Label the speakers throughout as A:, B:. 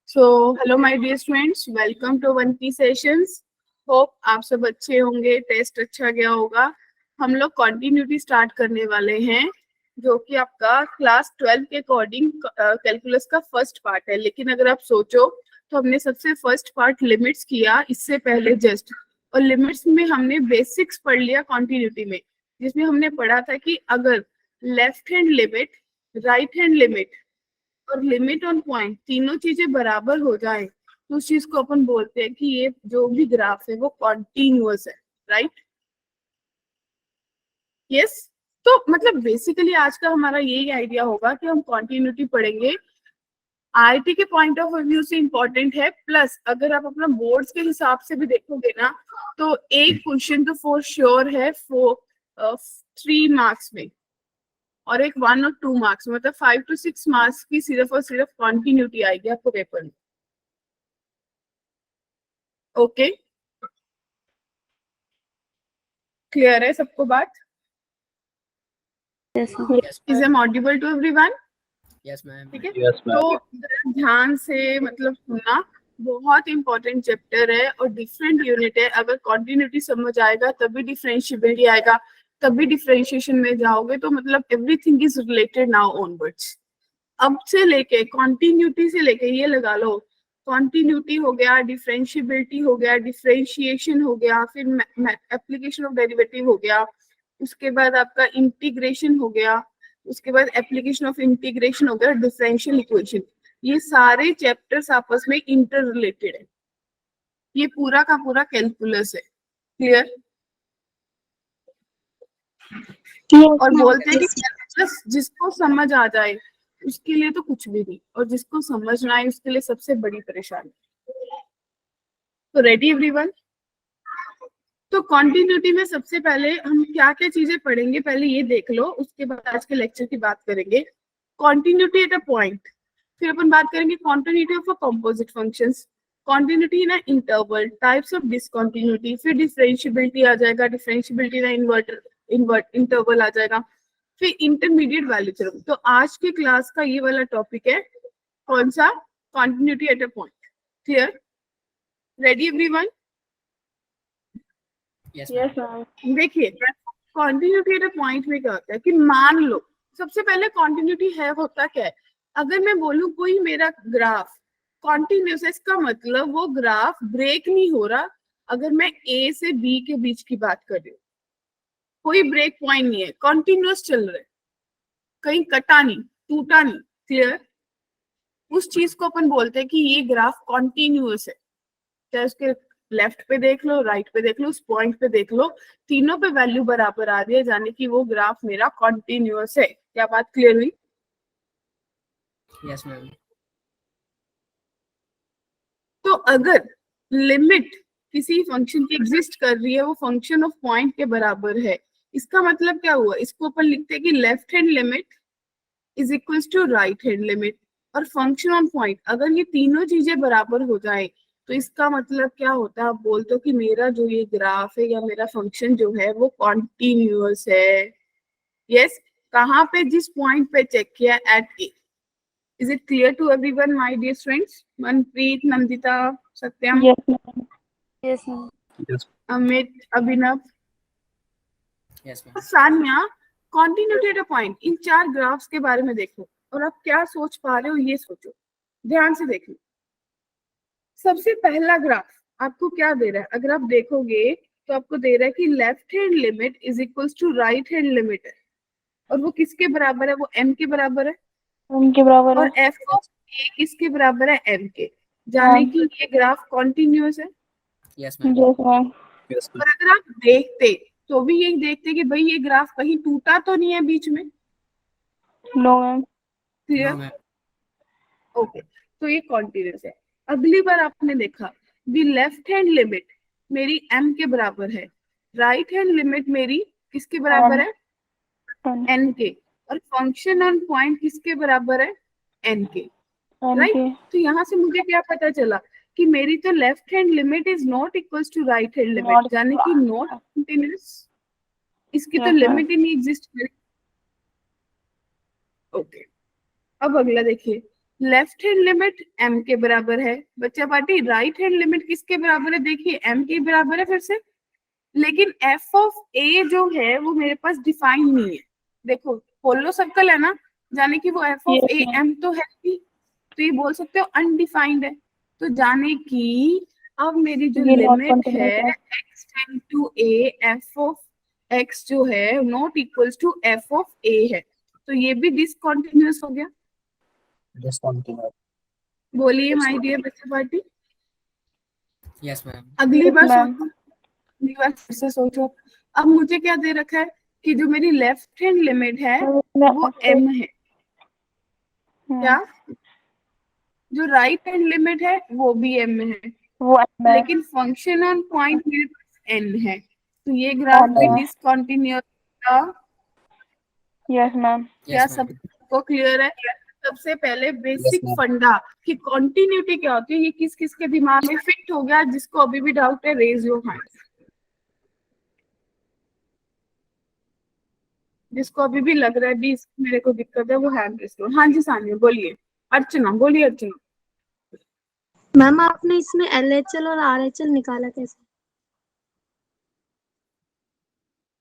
A: So hello my dear students, welcome to one की sessions. Hope आप सब अच्छे होंगे, टेस्ट अच्छा गया होगा। हम लोग कॉन्टिन्यूटी स्टार्ट करने वाले हैं, जो कि आपका क्लास 12 के अकॉर्डिंग कैलकुलस का फर्स्ट पार्ट है। लेकिन अगर आप सोचो तो हमने सबसे फर्स्ट पार्ट लिमिट्स किया इससे पहले जस्ट, और लिमिट्स में हमने बेसिक्स पढ़ लिया कॉन्टिन्यूटी में, जिसमें हमने पढ़ा था कि अगर left hand limit, right hand limit और लिमिट ऑन पॉइंट तीनों चीजें बराबर हो जाए तो उस चीज को अपन बोलते हैं कि ये जो भी ग्राफ है वो कॉन्टिन्यूअस है। राइट? यस। तो मतलब बेसिकली आज का हमारा यही आइडिया होगा कि हम कॉन्टिन्यूटी पढ़ेंगे। आईटी के पॉइंट ऑफ व्यू से इम्पोर्टेंट है, प्लस अगर आप अपना बोर्ड्स के हिसाब से भी देखोगे ना तो एक क्वेश्चन तो फॉर श्योर है 3 मार्क्स में, और एक 1 और 2 मार्क्स, मतलब 5 to 6 मार्क्स की सिर्फ और सिर्फ कॉन्टिन्यूटी आएगी आपको पेपर में। ओके, क्लियर है सबको बात? Is am audible to everyone?
B: Yes ma'am.
A: ठीक है। तो ध्यान से मतलब सुनना, बहुत इंपॉर्टेंट चैप्टर है और डिफरेंट यूनिट है। अगर कॉन्टिन्यूटी समझ आएगा तभी डिफरेंशिएबिलिटी आएगा, तभी डिफरेंशिएशन में जाओगे। तो मतलब everything is related now onwards. अब से लेके कॉन्टिन्यूटी से लेके ये लगा लो, कॉन्टिन्यूटी हो गया, डिफरेंशिएबिलिटी हो गया, डिफरेंशिएशन हो गया, फिर एप्लीकेशन ऑफ डेरिवेटिव हो गया, उसके बाद आपका इंटीग्रेशन हो गया, उसके बाद एप्लीकेशन ऑफ इंटीग्रेशन हो गया, डिफरेंशियल इक्वेशन। ये सारे चैप्टर्स आपस में इंटर रिलेटेड है। ये पूरा का पूरा कैलकुलस है। क्लियर? और बोलते हैं कि कैलकुलस जिसको समझ आ जाए उसके लिए तो कुछ भी नहीं, और जिसको समझ ना आए उसके लिए सबसे बड़ी परेशानी। तो रेडी एवरीवन? तो कॉन्टिन्यूटी में सबसे पहले हम क्या क्या चीजें पढ़ेंगे पहले ये देख लो, उसके बाद आज के लेक्चर की बात करेंगे। कॉन्टिन्यूटी एट अ पॉइंट, फिर अपन बात करेंगे continuity of a composite functions, continuity in interval, types of discontinuity, फिर डिफरेंशिएबिलिटी आ जाएगा, डिफरेंशिएबिलिटी ना इन्वर्ट इंटरवल आ जाएगा, फिर इंटरमीडिएट वैल्यू थ्योरम। तो आज की क्लास का ये वाला टॉपिक है, कौन सा? Continuity at a point. Clear? Ready everyone?
B: Yes
A: देखिए, कॉन्टिन्यूटी एट अ पॉइंट में क्या होता है कि मान लो, सबसे पहले कॉन्टिन्यूटी है होता क्या है। अगर मैं बोलूं कोई मेरा ग्राफ कॉन्टिन्यूस है, इसका मतलब वो ग्राफ ब्रेक नहीं हो रहा। अगर मैं ए से बी के बीच की बात कर रही हूँ, कोई ब्रेक पॉइंट नहीं है, कॉन्टिन्यूस चल रहा है, कहीं कटा नहीं, टूटा नहीं। क्लियर? उस चीज को अपन बोलते हैं कि ये ग्राफ कॉन्टिन्यूस है। चाहे उसके लेफ्ट पे देख लो, राइट पे देख लो, उस पॉइंट पे देख लो, तीनों पे वैल्यू बराबर आ रही है, यानी कि वो ग्राफ मेरा कॉन्टिन्यूअस है। क्या बात क्लियर हुई?
B: Yes ma'am.
A: तो अगर लिमिट किसी फंक्शन की एग्जिस्ट कर रही है, वो फंक्शन ऑफ पॉइंट के बराबर है, इसका मतलब क्या हुआ? इसको अपन लिखते हैं कि left hand limit is equal to right hand limit और फंक्शन ऑन पॉइंट। अगर ये तीनों चीजें बराबर हो जाए तो इसका मतलब क्या होता है? आप बोलते हो कि मेरा जो ये ग्राफ है या मेरा फंक्शन जो है वो कॉन्टिन्यूअस है। यस। कहाँ पे? जिस पॉइंट पे चेक किया, at A. Is it clear to everyone my dear students? Manpreet, Nandita, Satyam,
C: Yes, ma'am.
A: Amit, Abhinav,
B: yes ma'am.
A: Sanya, continuity at a point, in 4 graphs के बारे में देखो और आप क्या सोच पा रहे हो ये सोचो, ध्यान से देखो। सबसे पहला ग्राफ आपको क्या दे रहा है? अगर आप देखोगे तो आपको दे रहा है कि left hand limit is equals to right hand limit है, और वो किसके बराबर है? वो m के बराबर है।
C: उनके बराबर
A: और
C: है।
A: f ऑफ a किसके बराबर है? m के। जाने कि ये ग्राफ कॉन्टिन्यूअस है।
B: Yes ma'am.
C: Yes ma'am.
A: और अगर आप देखते तो भी यही देखते कि भाई ये ग्राफ कहीं टूटा तो नहीं है बीच में।
C: No ma'am.
A: Clear?
B: No ma'am.
A: Okay, तो ये कॉन्टिन्यूअस है। अगली बार आपने देखा दी लेफ्ट हैंड लिमिट मेरी m के बराबर है, राइट हैंड लिमिट मेरी किसके बराबर है? n के। और फंक्शन ऑन पॉइंट किसके बराबर है? n के। राइट? तो यहाँ से मुझे क्या पता चला कि मेरी तो left hand limit is not equals to right hand limit, यानी कि नॉट कंटिन्यूअस। इसकी तो लिमिट ही नहीं एग्जिस्ट करी। ओके, अब अगला देखिए, लेफ्ट हैंड लिमिट m के बराबर है बच्चा पार्टी, राइट हैंड लिमिट किसके बराबर है, देखिए m के बराबर है फिर से, लेकिन f ऑफ a जो है वो मेरे पास डिफाइन नहीं है। देखो होलो सर्कल है ना, जाने की वो f of
C: Yes,
A: a
C: ma'am.
A: m तो है ही, तो ये बोल सकते हो अनडिफाइंड है। तो जाने की अब मेरी जो
C: ये not
A: लिमिट है
C: continuous है।
A: x tend to a f of x जो है not equals to f of a है, तो ये भी डिसकंटिन्यूअस हो गया।
B: Discontinuous.
A: बोलिए माय डियर बच्चा पार्टी।
B: Yes, ma'am.
A: अगली
C: Yes,
A: बार
C: ma'am.
A: सोचो, अगली बार फिर से सोचो। अब मुझे क्या दे रखा है कि जो मेरी लेफ्ट हैंड लिमिट है वो m है, क्या जो राइट हैंड लिमिट है वो भी m है,
C: वो है।
A: लेकिन फंक्शन ऑन पॉइंट मेरे पास n है, तो ये ग्राफ भी डिसकंटिन्यूअस था।
C: Yes ma'am.
A: क्या
B: Yes, ma'am.
A: सबको क्लियर है? सबसे पहले बेसिक
B: ma'am.
A: फंडा कि कंटिन्यूटी क्या होती है, ये किस किस के दिमाग में फिट हो गया, जिसको अभी भी डाउट है रेज योर हैंड। जिसको अभी भी लग रहा है भी मेरे को दिक्कत है वो हैंड रेज करो। हाँ जी सानिया बोलिए। अर्चना बोलिए अर्चना।
D: मैम आपने इसमें LHL और RHL निकाला कैसे?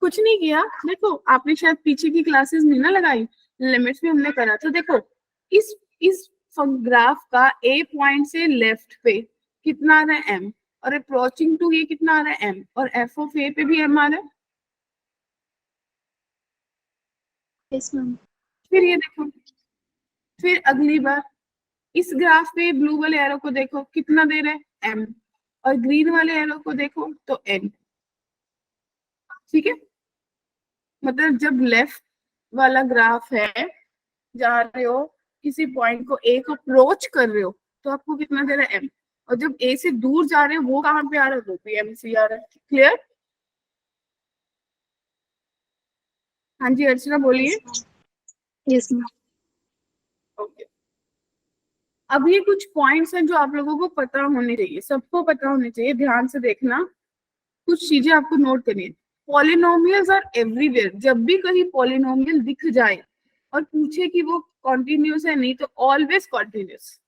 A: कुछ नहीं किया, देखो आपने शायद पीछे की क्लासेस नहीं ना लगाई, लिमिट्स भी हमने करा। तो देखो इस ग्राफ का ए पॉइंट से लेफ्ट पे कितना आ रहा है m, और अप्रोचिंग टू ये कितना आ रहा है m, और f ऑफ a पे भी m आ रहा है।
D: Yes ma'am.
A: फिर ये देखो, फिर अगली बार इस ग्राफ पे ब्लू वाले एरो को देखो कितना दे रहा है m, और ग्रीन वाले एरो को देखो तो n। ठीक है, मतलब जब लेफ्ट वाला ग्राफ है, जा रहे हो किसी पॉइंट को a को अप्रोच कर रहे हो तो आपको कितना दे रहा है m, और जब a से दूर जा रहे हो वो कहाँ पे आ रहा है, वो भी m से आ रहा है। क्लियर? हाँ जी अर्चना बोलिए।
D: Yes ma'am.
A: ओके, अब ये कुछ पॉइंट्स हैं जो आप लोगों को पता होने चाहिए, सबको पता होने चाहिए, ध्यान से देखना। कुछ चीजें आपको नोट करनी है। पॉलिनोमियल्स आर एवरीवेयर, जब भी कहीं पॉलिनोमियल दिख जाए और पूछे कि वो कॉन्टिन्यूस है नहीं तो ऑलवेज कॉन्टिन्यूस।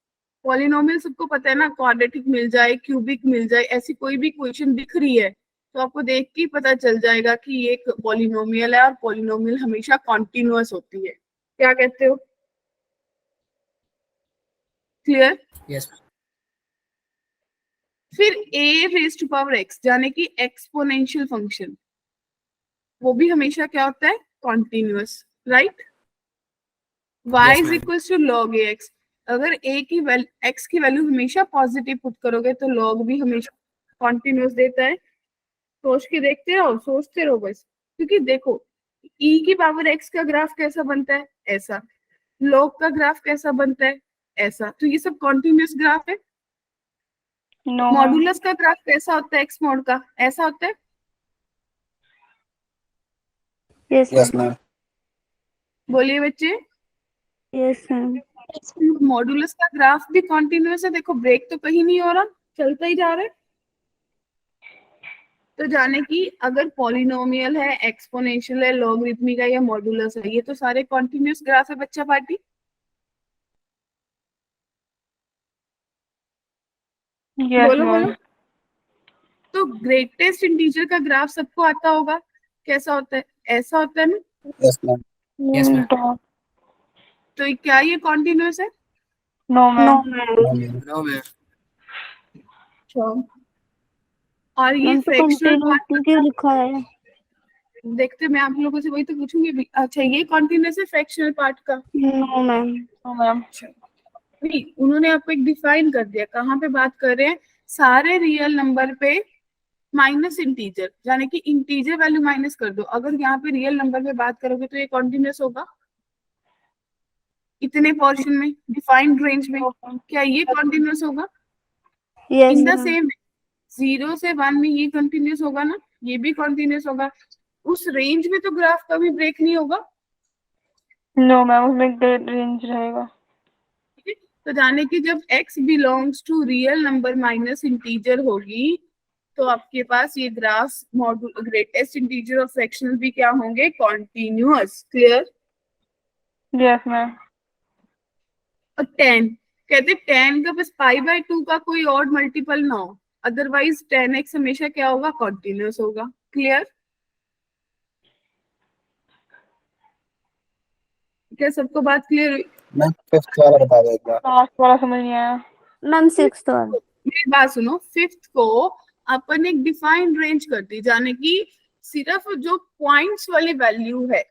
A: पॉलिनोमियल सबको पता है ना, क्वाड्रेटिक मिल जाए क्यूबिक मिल जाए, ऐसी कोई भी क्वेश्चन दिख रही है तो आपको देख के ही पता चल जाएगा कि ये एक पॉलिनोमियल है, और पॉलिनोमियल हमेशा कॉन्टिन्यूअस होती है। क्या कहते हो? क्लियर?
B: Yes, ma'am.
A: फिर a raise to power x यानी कि एक्सपोनेंशियल फंक्शन, वो भी हमेशा क्या होता है, continuous, right? y
B: Yes,
A: is
B: ma'am.
A: Equals to log ax। अगर a की x की वैल्यू हमेशा पॉजिटिव पुट करोगे तो log भी हमेशा कॉन्टिन्यूअस देता है। सोच के देखते रहो, सोचते रहो बस, क्योंकि देखो e की पावर x का ग्राफ कैसा बनता है, ऐसा। log का ग्राफ कैसा बनता है, ऐसा। तो ये सब कॉन्टिन्यूअस ग्राफ है।
C: No ma'am.
A: मॉडुलस का ग्राफ कैसा होता है x मॉड का, ऐसा होता है।
C: Yes
B: ma'am.
A: बोलिए बच्चे।
C: Yes ma'am.
A: मॉडुलस का ग्राफ भी कॉन्टिन्यूअस है, देखो ब्रेक तो कहीं नहीं हो रहा, चलता ही जा रहा है। तो जाने की अगर पॉलिनोमियल है, एक्सपोनेंशियल है, लॉगरिथमिक है या मॉडुलस है, ये तो सारे कॉन्टिन्यूअस ग्राफ है बच्चा पार्टी।
C: यस
A: बोलो
C: मैम।
A: बोलो। तो ग्रेटेस्ट इंटीजर का ग्राफ सबको आता होगा, कैसा होता है, ऐसा होता है ना।
B: Yes, ma'am. Yes, ma'am.
A: तो क्या ये कॉन्टिन्यूअस है?
C: No ma'am.
B: No, ma'am.
A: और ये
C: मैम तो
A: फ्रैक्शनल पार्ट
C: कंटिन्यूटी क्यों लिखा है?
A: देखते, मैं आप लोगों से वही तो पूछूंगी भी। अच्छा ये कॉन्टिन्यूअस है फ्रैक्शनल पार्ट का।
C: No ma'am. No ma'am.
A: नहीं, उन्होंने आपको एक डिफाइन कर दिया, कहाँ पे बात कर रहे हैं, सारे रियल नंबर पे माइनस इंटीजर, यानी कि इंटीजर वैल्यू माइनस कर दो। अगर यहाँ पे रियल नंबर पे बात करोगे तो ये कॉन्टिन्यूअस होगा इतने पोर्शन में, डिफाइंड रेंज में। क्या ये कॉन्टिन्यूअस होगा?
C: Yes
A: in the
C: ma'am.
A: Same 0 से 1 में ये कंटिन्यूअस होगा ना, ये भी कंटिन्यूअस होगा। उस रेंज में तो ग्राफ कभी ब्रेक नहीं होगा।
C: नो मैम, उसमें ग्रेड रेंज रहेगा।
A: ठीक है, तो जाने की जब x belongs to real number minus integer होगी तो आपके पास ये ग्राफ मॉड्यूल ग्रेटेस्ट इंटीजर और फ्रैक्शनल भी क्या होंगे, कॉन्टिन्यूअस। क्लियर?
C: Yes ma'am.
A: और 10 कहते 10 का बस π/2 का कोई और मल्टीपल ना हो, अदरवाइज 10x हमेशा क्या होगा, कॉन्टिन्यूअस होगा। क्लियर? क्या सबको बात क्लियर हुई?
B: मैम फिफ्थ वाला बता दो एक बार।
C: लास्ट वाला समझ नहीं आया।
D: मैम सिक्स्थ वाला।
A: मेरी बात सुनो, फिफ्थ को अपन एक डिफाइंड रेंज कर दी, जाने की सिर्फ जो पॉइंट्स वाली वैल्यू है,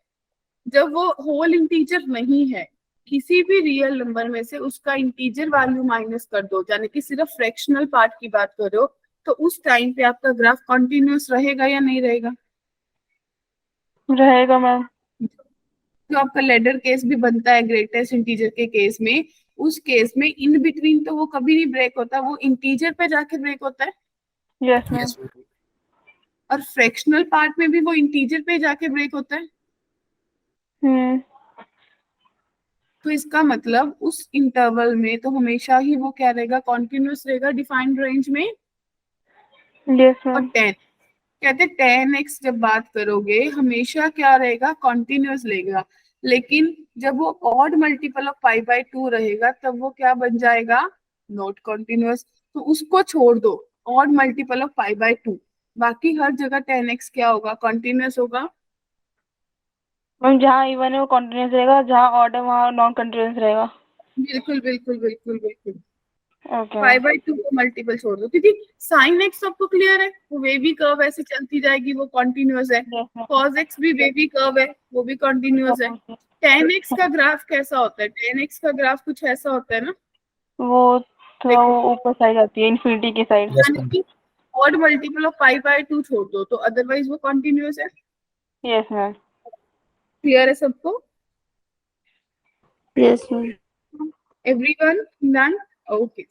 A: जब वो होल इंटीजर नहीं है, किसी भी रियल नंबर में से उसका इंटीजर वैल्यू माइनस कर दो, यानी कि सिर्फ फ्रैक्शनल पार्ट की बात करो, तो उस टाइम पे आपका ग्राफ कॉन्टिन्यूअस रहेगा या नहीं रहेगा?
C: रहेगा मैम।
A: जो आपका लेडर केस भी बनता है ग्रेटेस्ट इंटीजर के केस में, उस केस में इन बिटवीन तो वो कभी नहीं ब्रेक होता, वो इंटीजर पे जाके ब्रेक होता है।
C: Yes ma'am.
B: Yes ma'am.
A: और फ्रैक्शनल पार्ट में भी वो इंटीजर पे जाके ब्रेक होता है। तो इसका मतलब उस इंटरवल में तो हमेशा ही वो क्या रहेगा, कॉन्टिन्यूअस रहेगा डिफाइंड रेंज में।
C: यस
A: और
C: मैम।
A: 10 कहते 10x जब बात करोगे हमेशा क्या रहेगा, कॉन्टिन्यूअस रहेगा, लेकिन जब वो ऑड मल्टीपल ऑफ π/2 रहेगा तब वो क्या बन जाएगा, नॉट कॉन्टिन्यूअस। तो उसको छोड़ दो, ऑड मल्टीपल ऑफ π/2, बाकी हर जगह 10x क्या होगा, कॉन्टिन्यूअस होगा।
C: मैम जहाँ इवन है वो कंटिन्यूअस रहेगा, जहाँ ऑड है वहाँ नॉन कंटिन्यूअस रहेगा।
A: बिल्कुल बिल्कुल बिल्कुल बिल्कुल।
C: Okay ma'am.
A: π/2 को मल्टीपल छोड़ दो, क्योंकि साइन एक्स सबको क्लियर है, वो वेवी कर्व ऐसे चलती जाएगी, वो कॉन्टिन्यूअस है।
C: Yes ma'am.
A: कॉस एक्स भी वेवी कर्व है, वो भी कॉन्टिन्यूअस है। 10x का ग्राफ कैसा होता है, 10x का ग्राफ कुछ ऐसा होता है ना,
C: वो थोड़ा
A: देखो,
C: वो ऊपर साइड आती है, इन्फिनिटी की साइड।
B: यस
A: यानी
B: मैम।
A: कि ऑड मल्टीपल ऑफ π/2 छोड़ दो, तो अदरवाइज वो कॉन्टिन्यूअस है।
C: Yes ma'am.
A: क्लियर है सबको?
D: Yes ma'am.
A: Everyone done? Okay.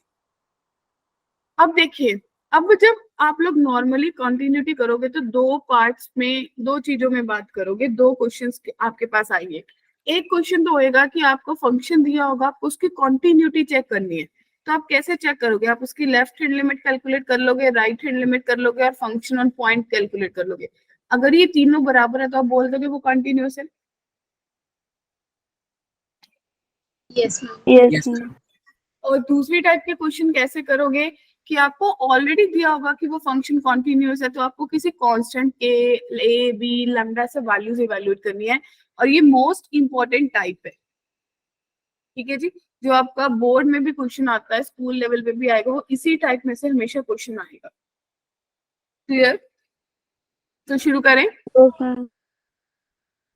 A: अब देखिए, अब जब आप लोग नॉर्मली कंटिन्यूटी करोगे तो दो पार्ट्स में, दो चीजों में बात करोगे, दो क्वेश्चंस आपके पास आएंगे। एक क्वेश्चन तो होएगा कि आपको फंक्शन दिया होगा, आपको उसकी कंटिन्यूटी चेक करनी है, तो आप कैसे चेक करोगे, आप उसकी लेफ्ट हैंड लिमिट कैलकुलेट कर लोगे, राइट हैंड लिमिट कर लोगे, और फंक्शन ऑन पॉइंट कैलकुलेट कर लोगे। अगर ये तीनों बराबर है तो आप बोल दोगे वो कंटिन्यूअस है।
D: Yes ma'am.
C: Yes
B: yes
C: ma'am.
B: Ma'am.
A: और दूसरी टाइप के क्वेश्चन कैसे करोगे, कि आपको ऑलरेडी दिया होगा कि वो फंक्शन कॉन्टिन्यूअस है, तो आपको किसी कांस्टेंट के ए बी लैम्डा से वैल्यूज इवैल्यूएट करनी है, और ये मोस्ट इंपॉर्टेंट टाइप है। ठीक है जी, जो आपका बोर्ड में भी क्वेश्चन आता है, स्कूल लेवल पे भी आएगा, वो इसी टाइप में से हमेशा क्वेश्चन आएगा। क्लियर? तो शुरू करें।
D: Yes ma'am.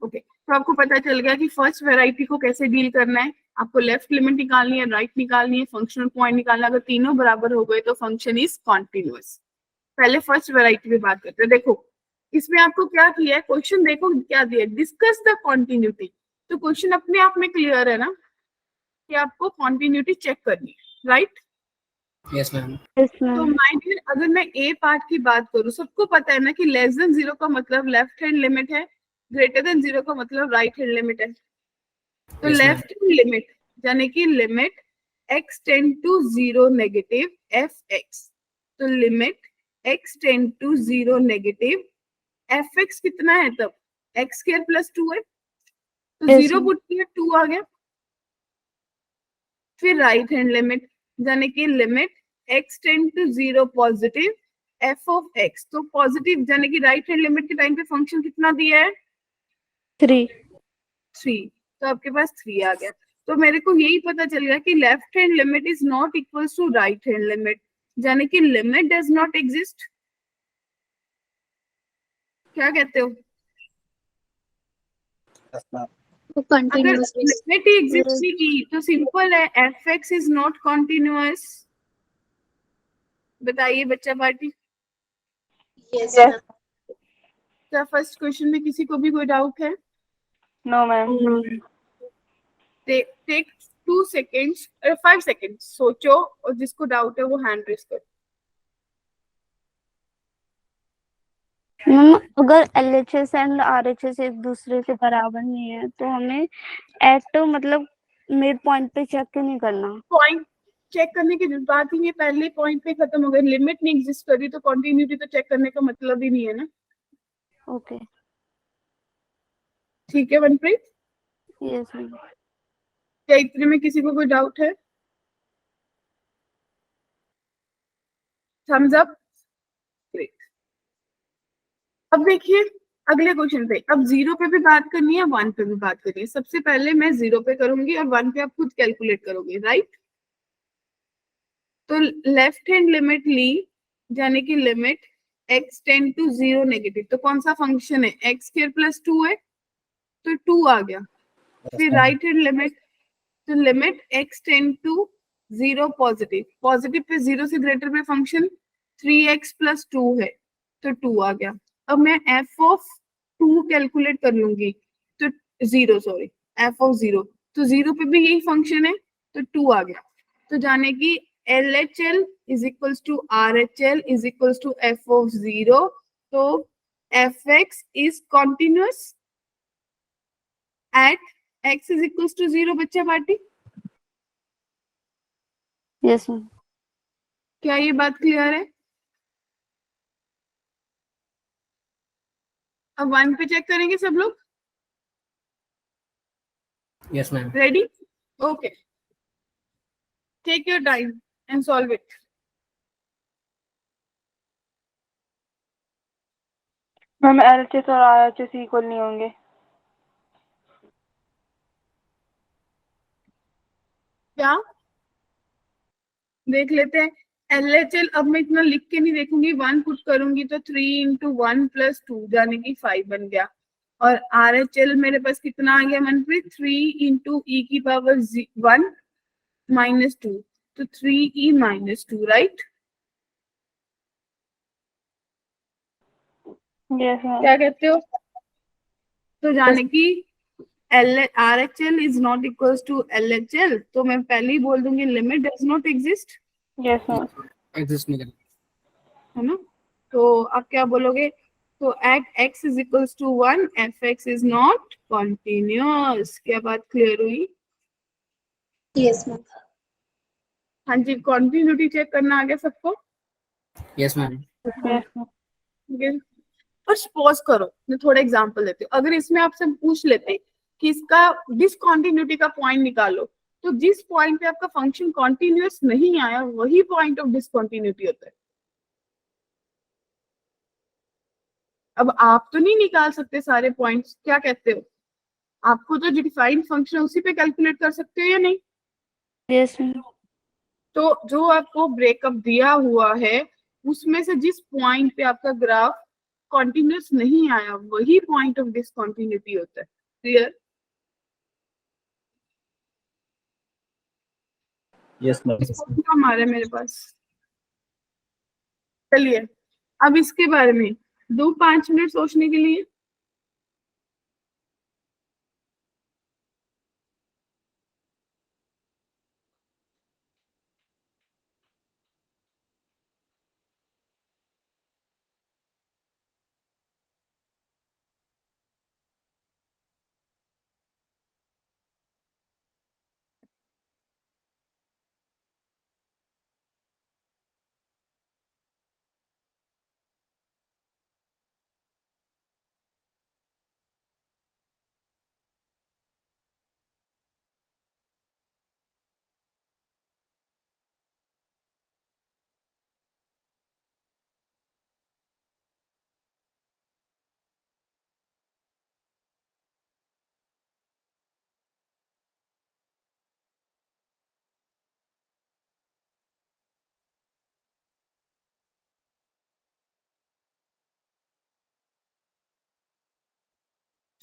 A: ओके, तो आपको पता चल गया कि फर्स्ट वैरायटी को कैसे डील करना है। आपको लेफ्ट लिमिट निकालनी है, राइट निकालनी है, फंक्शनल पॉइंट निकालना है। अगर तीनों बराबर हो गए तो फंक्शन इज कॉन्टिन्यूअस। पहले फर्स्ट वैरायटी पे बात करते हैं। देखो, इसमें आपको क्या किया है, क्वेश्चन देखो क्या दिया है, डिस्कस द कॉन्टिन्यूटी। तो क्वेश्चन अपने आप में क्लियर है ना, कि आपको कॉन्टिन्यूटी चेक करनी है, राइट?
B: Yes ma'am.
D: यस
A: तो
D: मैम।
A: माय डियर, अगर मैं ए पार्ट की बात करूं, सबको पता है ना कि लेस देन 0 का मतलब लेफ्ट हैंड लिमिट है, ग्रेटर देन 0 का मतलब राइट हैंड लिमिट है। तो
B: yes ma'am.
A: Left hand limit यानी कि limit x tend to 0 negative fx, तो limit x tend to 0 negative fx कितना है, तब x स्क्वायर प्लस 2 है, तो
D: Yes,
A: 0
D: ma'am.
A: पुट किया 2 आ गया। फिर राइट हैंड लिमिट यानी कि limit x tend to 0 positive f of x, तो पॉजिटिव यानी कि राइट हैंड लिमिट के टाइम पे फंक्शन कितना दिया है,
D: 3.
A: 3, तो आपके पास 3 आ गया। तो मेरे को यही पता चल गया कि left hand limit is not equal to right hand limit, यानी कि लिमिट डज नॉट एग्जिस्ट। क्या कहते हो?
B: Yes ma'am.
D: वो
A: अगर
D: continuous
A: लिमिट ही एग्जिस्ट नहीं की तो सिंपल है, F x is not continuous. बताइए बच्चा पार्टी।
D: Yes,
C: Yes.
D: ma'am.
A: क्या फर्स्ट क्वेश्चन में किसी को भी कोई डाउट है?
C: No ma'am.
A: Take 2 seconds 5 seconds सोचो, और जिसको डाउट है वो हैंड रेस करो।
E: मैम अगर LHS एंड RHS एक दूसरे से बराबर नहीं है तो हमें एट मतलब मिड पॉइंट पे चेक क्यों नहीं करना?
A: पॉइंट चेक करने की बात ही नहीं, पहले पॉइंट पे खत्म हो गया। लिमिट नहीं एग्जिस्ट करी तो कंटिन्यूटी तो चेक करने का मतलब ही नहीं है ना।
E: ओके।
A: ठीक है मनप्रीत,
E: यस मैम।
A: क्या इतने में किसी को कोई डाउट है? Thumbs up, great. अब देखिए अगले क्वेश्चन पे, अब 0 पे भी बात करनी है, 1 पे भी बात करनी है। सबसे पहले मैं 0 पे करूंगी और 1 पे आप खुद कैलकुलेट करोगे, राइट। तो लेफ्ट हैंड लिमिट ली, यानी कि limit x tend to 0 negative, तो कौन सा फंक्शन है, एक्स स्क्वायर प्लस 2 है, तो 2 आ गया।
B: Yes,
A: फिर
B: ma'am.
A: राइट हैंड लिमिट, तो limit x tend to 0 positive, positive पे 0 से ग्रेटर पे फंक्शन 3x प्लस 2 है, तो 2 आ गया। अब मैं f ऑफ 2 कैलकुलेट कर लूंगी, तो 0 सॉरी, f ऑफ 0, तो 0 पे भी यही फंक्शन है, तो 2 आ गया। तो जाने की LHL is equals to RHL is equals to f of 0, तो fx is continuous at x is equals to 0। बच्चा पार्टी,
E: यस मैम।
A: क्या ये बात क्लियर है? अब 1 पे चेक करेंगे सब लोग,
B: Yes, ma'am.
A: Ready? Okay, take your time and solve it.
C: Ma'am LHS और RHS इक्वल नहीं होंगे।
A: क्या देख लेते हैं? LHL अब मैं इतना लिख के नहीं देखूंगी, 1 पुट करूंगी तो 3 इंटू 1 प्लस 2 यानी कि 5 बन गया। और RHL मेरे पास कितना आ गया मनप्रीत, 3 इंटू ई की पावर 1 माइनस 2, तो 3e minus 2, right.
C: Yes ma'am.
A: क्या कहते हो? तो जाने की RHL is not equals to LHL, तो मैं पहले ही बोल दूंगी limit does not exist,
C: yes ma'am.
B: Exist नहीं करेगा।
A: है ना। तो आप क्या बोलोगे, तो at x is equals to 1 fx is not continuous. क्या बात क्लियर हुई?
D: Yes ma'am.
A: हाँ जी, कॉन्टिन्यूटी चेक करना आ गया सबको?
B: Yes, ma'am.
C: Yes ma'am.
A: ठीक है। और सपोज करो, मैं थोड़ा एग्जांपल देती हूँ, अगर इसमें आपसे पूछ लेते कि इसका डिसकंटिन्यूटी का पॉइंट निकालो, तो जिस पॉइंट पे आपका फंक्शन कॉन्टिन्यूअस नहीं आया वही पॉइंट ऑफ डिसकंटिन्यूटी होता है। अब आप तो नहीं निकाल सकते सारे पॉइंट्स, क्या कहते हो? आपको तो जो डिफाइंड फंक्शन है उसी पे कैलकुलेट कर सकते हो या नहीं?
E: Yes ma'am.
A: तो जो आपको ब्रेकअप दिया हुआ है उसमें से जिस पॉइंट पे आपका ग्राफ कॉन्टिन्यूअस नहीं आया वही पॉइंट ऑफ डिसकंटिन्यूटी होता है। क्लियर?
B: Yes, ma'am.
A: कम आ रहा है मेरे पास। चलिए अब इसके बारे में दो 5 मिनट सोचने के लिए।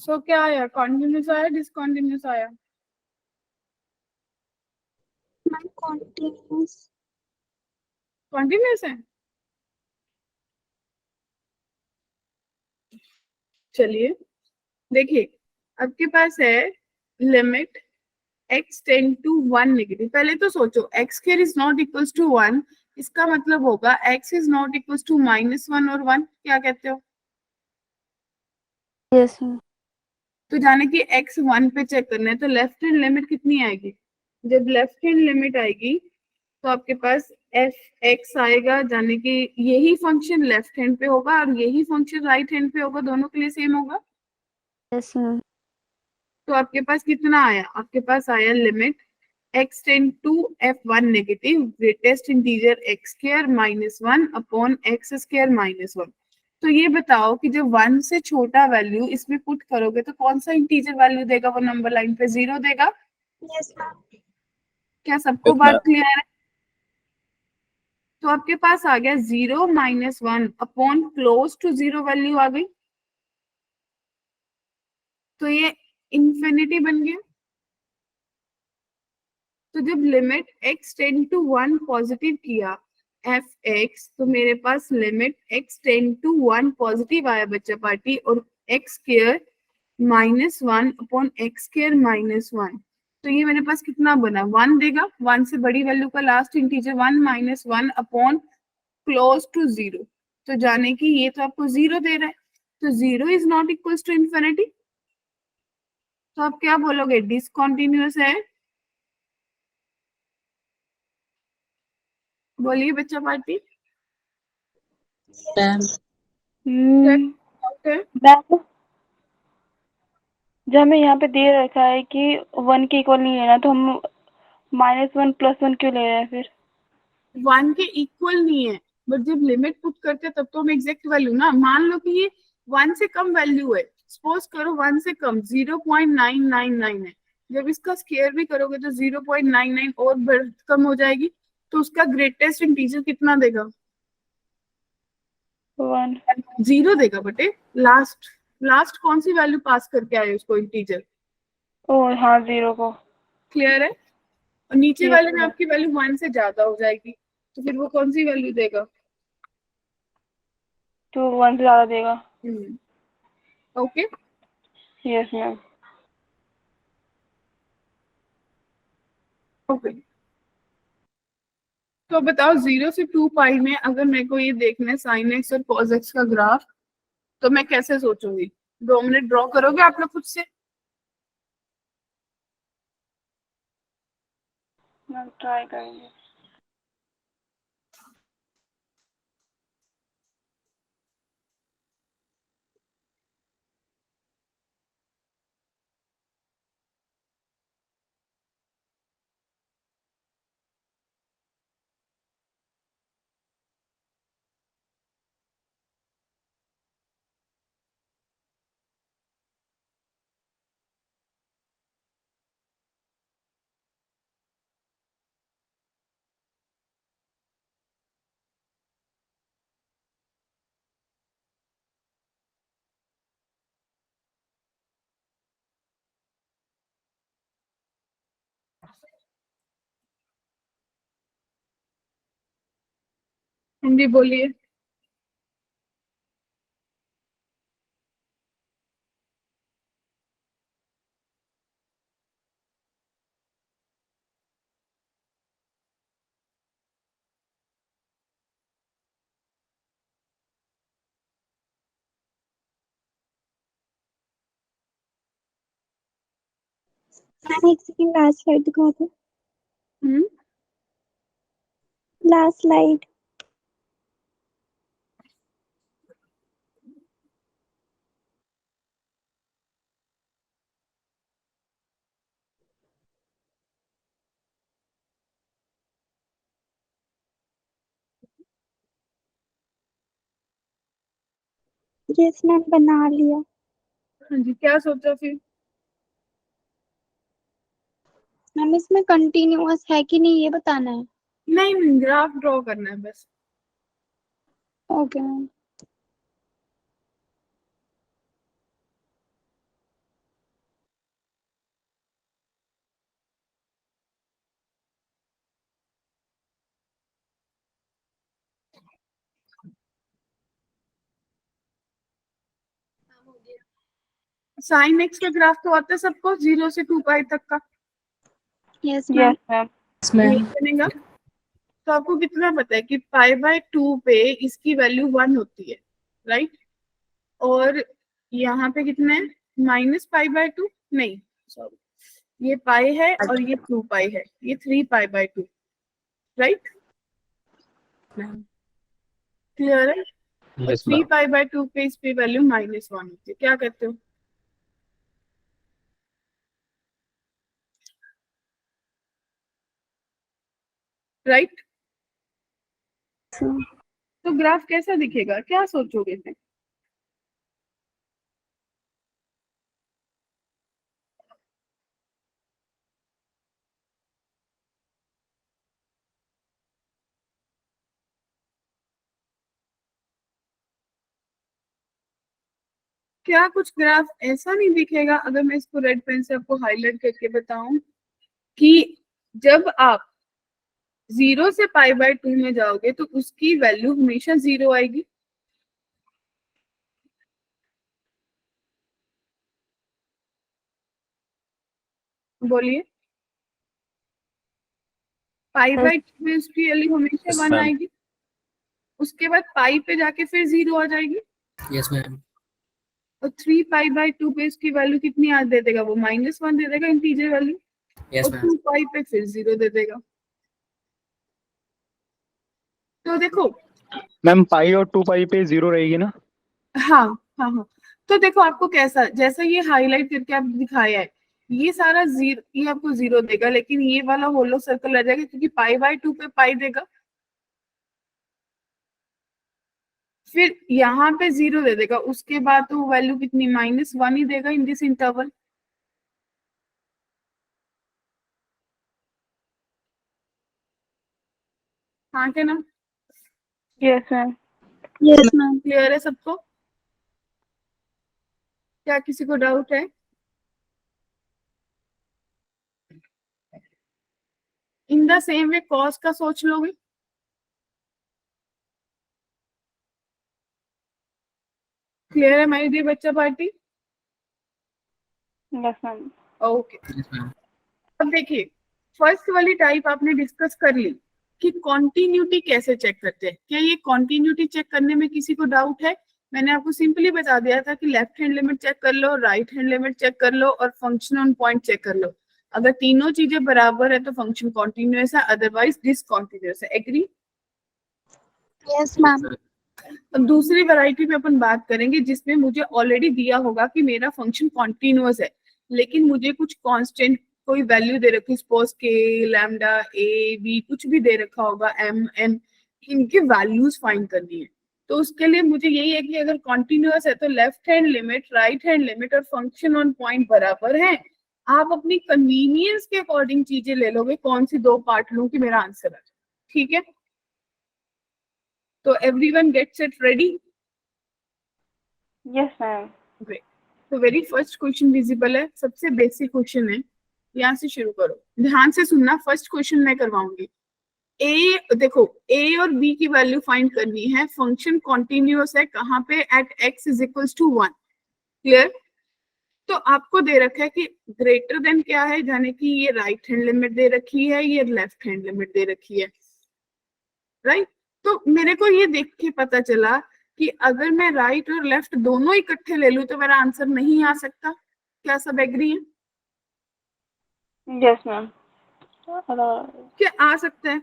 A: सो क्या आया, कॉन्टिन्यूस आया डिसकंटिन्यूस आया?
D: Ma'am continuous.
A: कॉन्टिन्यूस है। चलिए देखिए, आपके पास है limit x tend to 1 negative. पहले तो सोचो x square is not equals to 1, इसका मतलब होगा x is not equals to -1 और 1। क्या कहते हो?
E: Yes ma'am.
A: तो जाने की x 1 पे चेक करना है, तो लेफ्ट हैंड लिमिट कितनी आएगी? जब लेफ्ट हैंड लिमिट आएगी तो आपके पास एफ एक्स आएगा, जाने की यही फंक्शन लेफ्ट हैंड पे होगा और यही फंक्शन राइट हैंड पे होगा, दोनों के लिए सेम होगा।
E: Yes ma'am.
A: तो आपके पास कितना आया? आपके पास आया limit x tend to f1 negative greatest integer x square minus 1 upon x square minus 1। तो ये बताओ कि जब 1 से छोटा वैल्यू इसमें पुट करोगे तो कौन सा इंटीजर वैल्यू देगा, वो नंबर लाइन पे 0 देगा।
D: Yes ma'am.
A: क्या सबको
B: Yes,
A: बात
B: ma'am.
A: क्लियर है? तो आपके पास आ गया 0 minus 1 upon close to 0 value आ गई, तो ये इंफिनिटी बन गया। तो जब limit x tend to 1 positive किया f(x), तो मेरे पास limit x tend to 1 positive आया बच्चा पार्टी, और x square minus 1 upon x square minus 1। तो ये मेरे पास कितना बना, 1 देगा। 1 से बड़ी वैल्यू का last integer 1 minus 1 upon close to 0। तो जाने की ये तो आपको 0 दे रहा है, तो 0 is not equal to infinity. तो आप क्या बोलोगे, डिसकंटिन्यूअस है। बोलिए बच्चा पार्टी।
B: Ma'am.
A: ओके,
C: मैम जब हमें यहाँ पे दे रखा है कि 1 के इक्वल नहीं लेना, तो हम -1 +1 क्यों ले रहे हैं फिर?
A: 1 के इक्वल नहीं है, बट जब लिमिट पुट करते हैं तब तो हम एग्जैक्ट वैल्यू ना, मान लो कि ये 1 से कम वैल्यू है, सपोज करो 1 से कम 0.999 है, जब इसका स्क्वायर भी करोगे तो 0.99 और बढ़ कम हो जाएगी, तो उसका ग्रेटेस्ट इंटीजर कितना देगा,
C: 1।
A: 0 देगा बेटे। लास्ट लास्ट कौन सी वैल्यू पास करके आए उसको इंटीजर,
C: ओह हाँ, 0 को।
A: क्लियर है। और नीचे
C: Yes,
A: वाले में
C: ma'am.
A: आपकी वैल्यू 1 से ज्यादा हो जाएगी, तो फिर वो कौन सी वैल्यू देगा।
C: तो 1 से ज़्यादा देगा।
A: Okay,
C: yes ma'am.
A: ओके। तो बताओ 0 से 2 पाई में अगर मेरे को ये देखना है साइन एक्स और कॉस एक्स का ग्राफ, तो मैं कैसे सोचूंगी। 2 मिनट ड्रॉ करोगे आप लोग खुद से।
C: मैम ट्राई करेंगे।
A: हिंदी बोलिए।
D: मैम एक सेकंड, लास्ट स्लाइड दिखा दो।
A: हम्म,
D: लास्ट स्लाइड। यस मैम, बना लिया।
A: हाँ जी, क्या सोचा फिर।
D: मैम इसमें कंटिन्यूअस है कि नहीं ये बताना है।
A: नहीं नहीं, ग्राफ ड्रॉ करना है बस।
D: Okay ma'am.
A: साइन एक्स का ग्राफ तो आता है सबको 0 से 2 पाई तक का,
D: yes ma'am.
C: Yes ma'am.
B: Yes,
A: यही
B: ma'am.
A: बनेगा। तो आपको कितना पता है कि π/2 पे इसकी वैल्यू 1 होती है, राइट। और यहाँ पे कितना है, -π/2, नहीं सॉरी, ये पाई है और ये 2 पाई है, ये 3π/2, राइट।
B: Ma'am.
A: क्लियर है।
B: Yes,
A: three
B: ma'am.
A: π/2 पे इस पे वैल्यू -1 होती है, क्या कहते हो। राइट?
E: So,
A: तो ग्राफ कैसा दिखेगा, क्या सोचोगे फिर? क्या कुछ ग्राफ ऐसा नहीं दिखेगा, अगर मैं इसको रेड पेन से आपको हाईलाइट करके बताऊं कि जब आप 0 से π/2 में जाओगे तो उसकी वैल्यू हमेशा 0 आएगी। बोलिए। π/2 में उसकी वैल्यू हमेशा
B: Yes,
A: 1
B: ma'am.
A: आएगी, उसके बाद पाई पे जाके फिर 0 आ जाएगी,
B: Yes, ma'am.
A: और 3 π/2 पे इसकी वैल्यू कितनी आ दे देगा, वो -1 दे देगा इंटीजर वैल्यू,
B: Yes,
A: और
B: ma'am.
A: 2 पाई पे फिर 0 दे देगा। तो देखो,
F: मैम पाई और 2 पाई पे 0 रहेगी ना?
A: हाँ हाँ हाँ, तो देखो आपको कैसा, जैसा ये हाईलाइट करके आप दिखाया है, ये सारा जीरो, ये आपको 0 देगा, लेकिन ये वाला होलो सर्कल आ जाएगा क्योंकि π/2 पे पाई देगा, फिर यहाँ पे 0 दे देगा, उसके बाद तो वैल्यू कितनी, -1 ही देगा इन दिस इंटरवल। हाँ के ना?
C: Yes ma'am.
D: Yes ma'am.
A: Clear है सबको? क्या किसी को डाउट है? In the same way cos का सोच लोगे? क्लियर है मेरी डियर बच्चा party?
C: Yes ma'am.
A: Okay,
B: Yes, ma'am.
A: अब देखिए, फर्स्ट वाली टाइप आपने डिस्कस कर ली कि कॉन्टिन्यूटी कैसे चेक करते हैं। क्या ये कॉन्टिन्यूटी चेक करने में किसी को डाउट है? मैंने आपको सिंपली बता दिया था कि लेफ्ट हैंड लिमिट चेक कर लो, राइट हैंड लिमिट चेक कर लो, और फंक्शन ऑन पॉइंट चेक कर लो। अगर तीनों चीजें बराबर है तो फंक्शन कॉन्टिन्यूअस है, अदरवाइज डिसकॉन्टिन्यूअस है। एग्री?
D: Yes ma'am.
A: अब दूसरी वैरायटी में अपन बात करेंगे जिसमें मुझे ऑलरेडी दिया होगा कि मेरा फंक्शन कॉन्टिन्यूअस है, लेकिन मुझे कुछ कांस्टेंट कोई वैल्यू दे रखी, सपोज के, लैम्डा, ए, बी, कुछ भी दे रखा होगा, एम, एन, इनकी वैल्यूज फाइंड करनी है। तो उसके लिए मुझे यही है कि अगर कॉन्टिन्यूअस है तो left hand limit, right hand limit और फंक्शन ऑन पॉइंट बराबर है। आप अपनी कन्वीनियंस के अकॉर्डिंग चीजें ले लोगे, कौन सी दो पार्ट लूं कि मेरा आंसर आ जाए। ठीक है, तो everyone gets it ready?
C: Yes ma'am.
A: Great. तो वेरी फर्स्ट क्वेश्चन विजिबल है, सबसे बेसिक क्वेश्चन है, यहाँ से शुरू करो, ध्यान से सुनना। फर्स्ट क्वेश्चन मैं करवाऊंगी। ए, देखो ए और बी की वैल्यू फाइंड करनी है, फंक्शन कॉन्टिन्यूअस है, कहाँ पे, at x is equals to 1। Clear? तो आपको दे रखा है कि ग्रेटर देन क्या है, यानी कि ये राइट हैंड लिमिट दे रखी है, ये लेफ्ट हैंड लिमिट दे रखी है, राइट? तो मेरे को ये देख के पता चला कि अगर मैं राइट और लेफ्ट दोनों इकट्ठे ले लूं तो मेरा आंसर नहीं आ सकता। क्या सब एग्री है?
C: Yes ma'am.
A: क्या आ सकता है?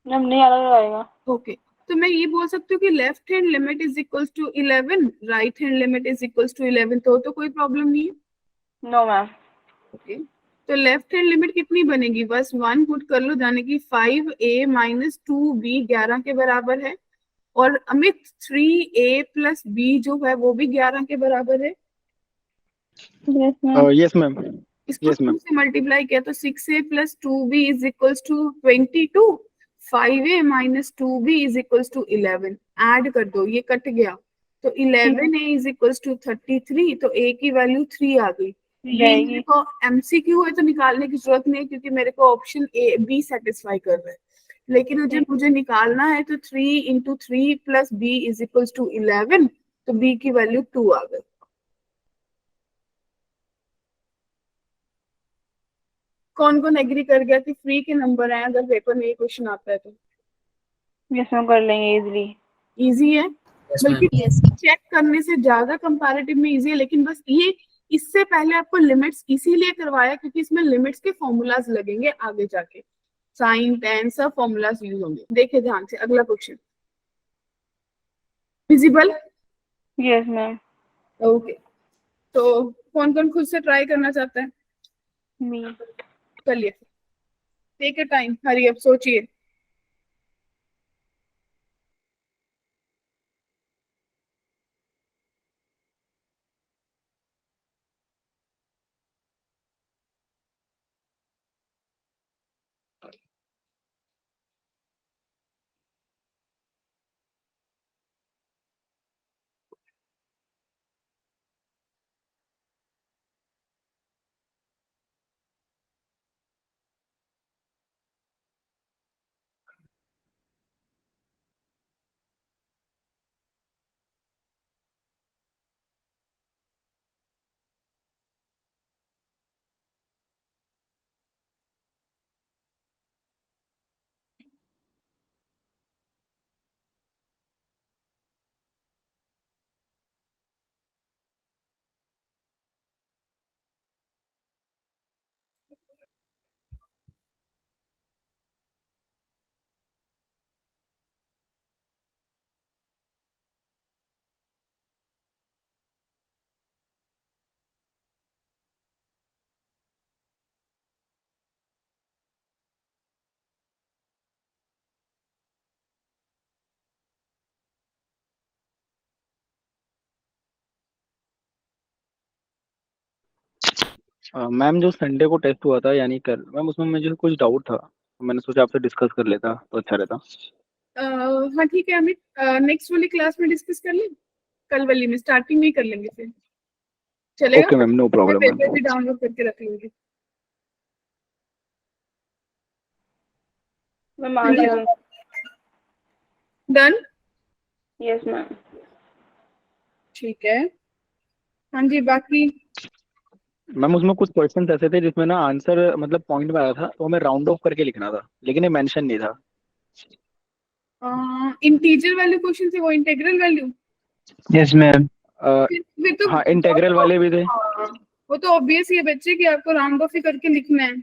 C: मैम नहीं अलग आएगा।
A: ओके, तो मैं ये बोल सकती हूँ कि left hand limit is equals to 11, right hand limit is equals to 11, तो कोई प्रॉब्लम नहीं है।
C: No ma'am.
A: ओके, तो लेफ्ट हैंड लिमिट कितनी बनेगी, बस 1 पुट कर लो, यानी कि 5a माइनस 2b 11 के बराबर है, और अमित 3a प्लस b जो है वो भी 11 के बराबर है।
C: Yes ma'am.
F: Yes ma'am.
A: इसको
F: Yes,
A: 2
F: ma'am.
A: से मल्टीप्लाई किया तो 6a plus 2b is equals to 22, 5a minus 2b is equals to 11। Add कर दो, ये कट गया, तो 11a इज इक्वल्स टू 33, तो a की वैल्यू 3 आ गई। ये
C: जाएगी।
A: मेरे को एमसीक्यू है तो निकालने की जरूरत नहीं है, क्योंकि मेरे को ऑप्शन ए बी सेटिस्फाई कर रहा है, लेकिन मुझे निकालना है तो 3 into 3 plus b is equals to 11, तो b की वैल्यू 2 आ गई। कौन कौन एग्री कर गया कि फ्री के नंबर है, अगर पेपर में ये क्वेश्चन आता है तो?
C: यस मैम कर लेंगे इजीली।
A: इजी है,
B: Yes,
A: बल्कि
B: ma'am.
A: चेक करने से ज्यादा कंपैरेटिव में इजी है, लेकिन बस ये इससे पहले आपको लिमिट्स इसीलिए करवाया क्योंकि इसमें लिमिट्स के फॉर्मूलाज लगेंगे आगे जाके, साइन टेन सब फॉर्मूलाज यूज होंगे। देखिए ध्यान से, अगला question visible?
C: Yes ma'am.
A: Okay, तो कौन कौन खुद से ट्राई करना चाहता है?
C: मी।
A: चलिए, टेक अ टाइम, हरी अब सोचिए।
F: मैम जो संडे को टेस्ट हुआ था यानी कल, मैम उसमें मुझे कुछ डाउट था, मैंने सोचा आपसे डिस्कस कर लेता तो अच्छा रहता।
A: हाँ ठीक है अमित, नेक्स्ट वाली क्लास में डिस्कस कर लें, कल वाली में स्टार्टिंग में ही कर लेंगे फिर, चलेगा?
F: ओके मैम, नो
A: मैं
F: प्रॉब्लम मैम।
A: पेपर भी डाउनलोड करके रख लूंगी।
C: मैम आ गया।
A: डन?
C: Yes ma'am.
A: ठीक है। हाँ जी, बाकी
F: मैम उसमें कुछ क्वेश्चन ऐसे थे जिसमें ना आंसर मतलब पॉइंट में आया था, तो हमें राउंड ऑफ करके लिखना था, लेकिन ये मेंशन नहीं था।
A: इंटीजर वैल्यू क्वेश्चन थे वो, इंटीग्रल वैल्यू?
F: Yes ma'am.
A: फिर तो
F: हाँ इंटीग्रल वाले भी थे।
A: हाँ, वो तो ऑब्वियस ही है बच्चे कि आपको राउंड ऑफ ही करके लिखना है।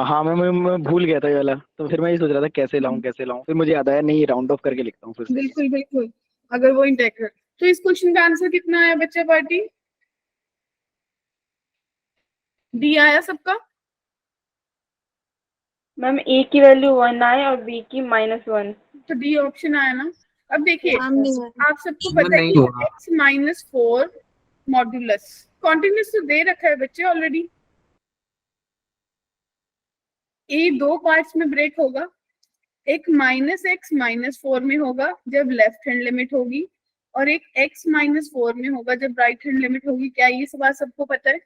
F: हाँ मैं भूल गया था ये वाला, तो फिर मैं ये सोच रहा था कैसे लाऊं, फिर मुझे याद आया नहीं, राउंड ऑफ करके लिखता हूँ फिर से।
A: बिल्कुल बिल्कुल, अगर वो इंटीग्रल, तो इस क्वेश्चन का आंसर कितना आया बच्चा पार्टी? डी आया सबका?
C: मैम ए की वैल्यू 1 आए और बी की -1।
A: तो डी ऑप्शन आया ना। अब देखिए,
D: मैम नहीं हुआ।
A: आप सबको पता है कि x-4 मॉड्यूलस कॉन्टिन्यूस तो दे रखा है बच्चे ऑलरेडी। ए दो पार्ट्स में ब्रेक होगा, एक -x-4 में होगा जब लेफ्ट हैंड लिमिट होगी, और एक x-4 में होगा जब राइट हैंड लिमिट होगी। क्या ये सब बात सबको पता है?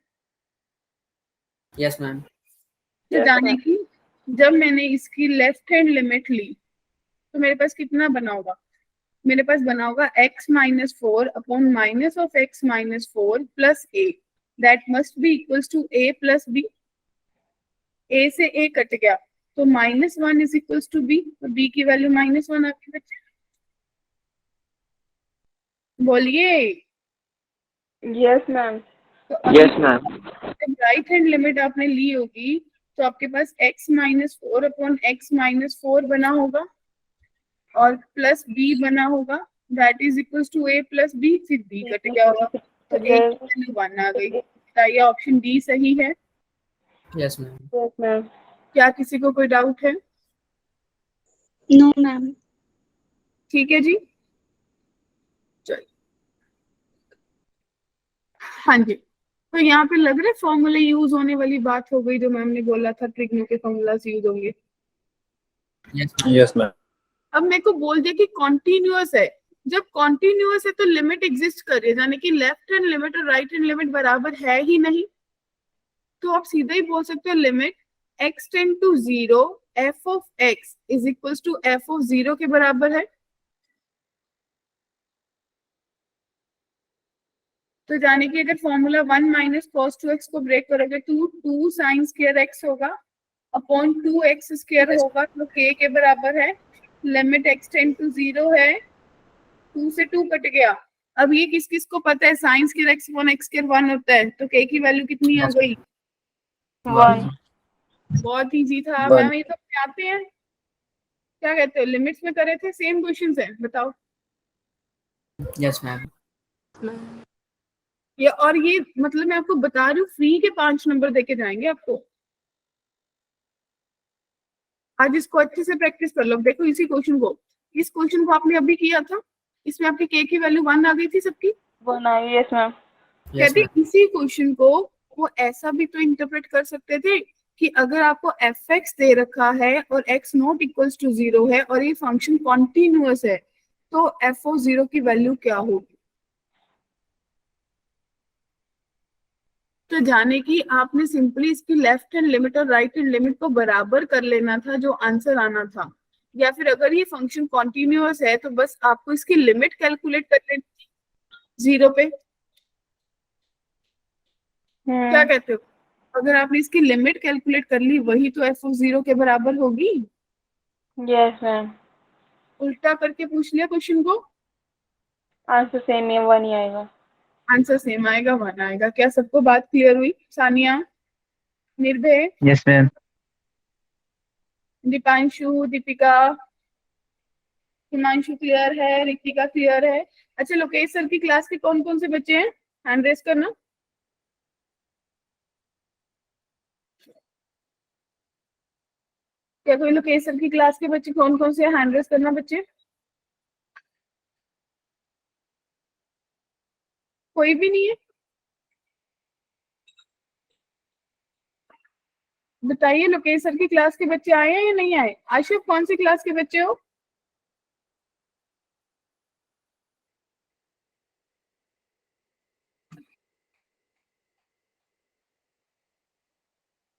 B: Yes ma'am.
A: तो जाने की जब मैंने इसकी लेफ्ट हैंड लिमिट ली तो मेरे पास कितना बना होगा? मेरे पास बना होगा x-4 upon minus of x-4 plus a, that must be equals to a plus b। a से a कट गया तो -1 इज इक्वल्स टू b, तो b की वैल्यू -1 आपके बच्चे, बोलिए।
C: Yes ma'am.
A: तो
F: यस मैम।
A: जब राइट हैंड लिमिट आपने ली होगी तो आपके पास x-4 अपॉन x-4 बना होगा और प्लस b बना होगा, that is equals to a plus b, फिर b कट गया होगा तो a की वैल्यू 1 आ गई। बताइए ऑप्शन डी सही है?
B: Yes ma'am.
C: Yes ma'am.
A: क्या किसी को कोई डाउट है?
D: No ma'am.
A: ठीक है जी, चलिए। हाँ जी, तो यहाँ पे लग रहा है फॉर्मूले यूज होने वाली बात हो गई, जो मैम ने बोला था ट्रिग्नो के फॉर्मूलाज यूज होंगे।
B: Yes ma'am.
A: अब मेरे को बोल दिया कि कॉन्टिन्यूअस है, जब कॉन्टिन्यूअस है तो लिमिट एग्जिस्ट कर रही है, यानी कि लेफ्ट हैंड लिमिट और राइट हैंड लिमिट बराबर है ही नहीं, तो आप सीधा ही बोल सकते हो limit x tend to 0 f of x is equals to f of 0 के बराबर है। तो जाने की अगर फॉर्मूला 1 माइनस cos 2x को ब्रेक करोगे तो 2 sin स्क्वायर x होगा अपॉन 2x स्क्वायर होगा, तो k के बराबर है। लिमिट x टेंड टू 0 है, 2 से 2 कट गया। अब ये किस किस को पता है, sine square x upon x square 1 होता है, तो k की वैल्यू कितनी आ गई?
C: 1।
A: बहुत इजी था मैम, ये तो आते हैं। क्या कहते हो, लिमिट्स में करे थे, सेम क्वेश्चंस है, बताओ।
B: Yes ma'am.
A: ये और ये मतलब मैं आपको बता रही हूँ, फ्री के 5 नंबर देके जाएंगे आपको। आज इसको अच्छे से प्रैक्टिस कर लो। देखो इसी क्वेश्चन को, इस क्वेश्चन को आपने अभी किया था, इसमें आपकी के की वैल्यू 1 आ गई थी सबकी।
C: 1 आई, यस मैम।
B: Yes,
A: कहते
B: ma'am.
A: इसी क्वेश्चन को वो ऐसा भी तो इंटरप्रेट कर सकते थे कि अगर आपको एफ एक्स दे रखा है और एक्स नॉट इक्वल्स टू 0 है और ये फंक्शन कॉन्टिन्यूअस है, तो एफ ओ 0 की वैल्यू क्या होगी। तो जाने की आपने सिंपली इसकी लेफ्ट हैंड लिमिट और राइट हैंड लिमिट को बराबर कर लेना था, जो आंसर आना था। या फिर अगर ये फंक्शन कॉन्टिन्यूअस है तो बस आपको इसकी लिमिट कैलकुलेट कर लेनी थी 0 पे। क्या कहते हो, अगर आपने इसकी लिमिट कैलकुलेट कर ली वही तो एफ ऑफ 0 के बराबर होगी।
C: Yes ma'am.
A: उल्टा करके पूछ लिया क्वेश्चन को,
C: आंसर सेम ही है, 1 ही आएगा।
A: आंसर सेम आएगा, 1 आएगा। क्या सबको बात क्लियर हुई? सानिया, निर्भय,
B: Yes, ma'am.
A: Deepanshu, Deepika, Himanshu clear है, रितिका क्लियर है। अच्छा, लोकेश सर की क्लास के कौन कौन से बच्चे हैं? हैंड रेस करना। क्या कोई लोकेश सर की क्लास के बच्चे कौन कौन से हैंड रेस करना बच्चे? कोई भी नहीं है? बताइए, लोकेश सर की क्लास के बच्चे आए हैं या नहीं आए? आशुफ, कौन सी क्लास के बच्चे हो?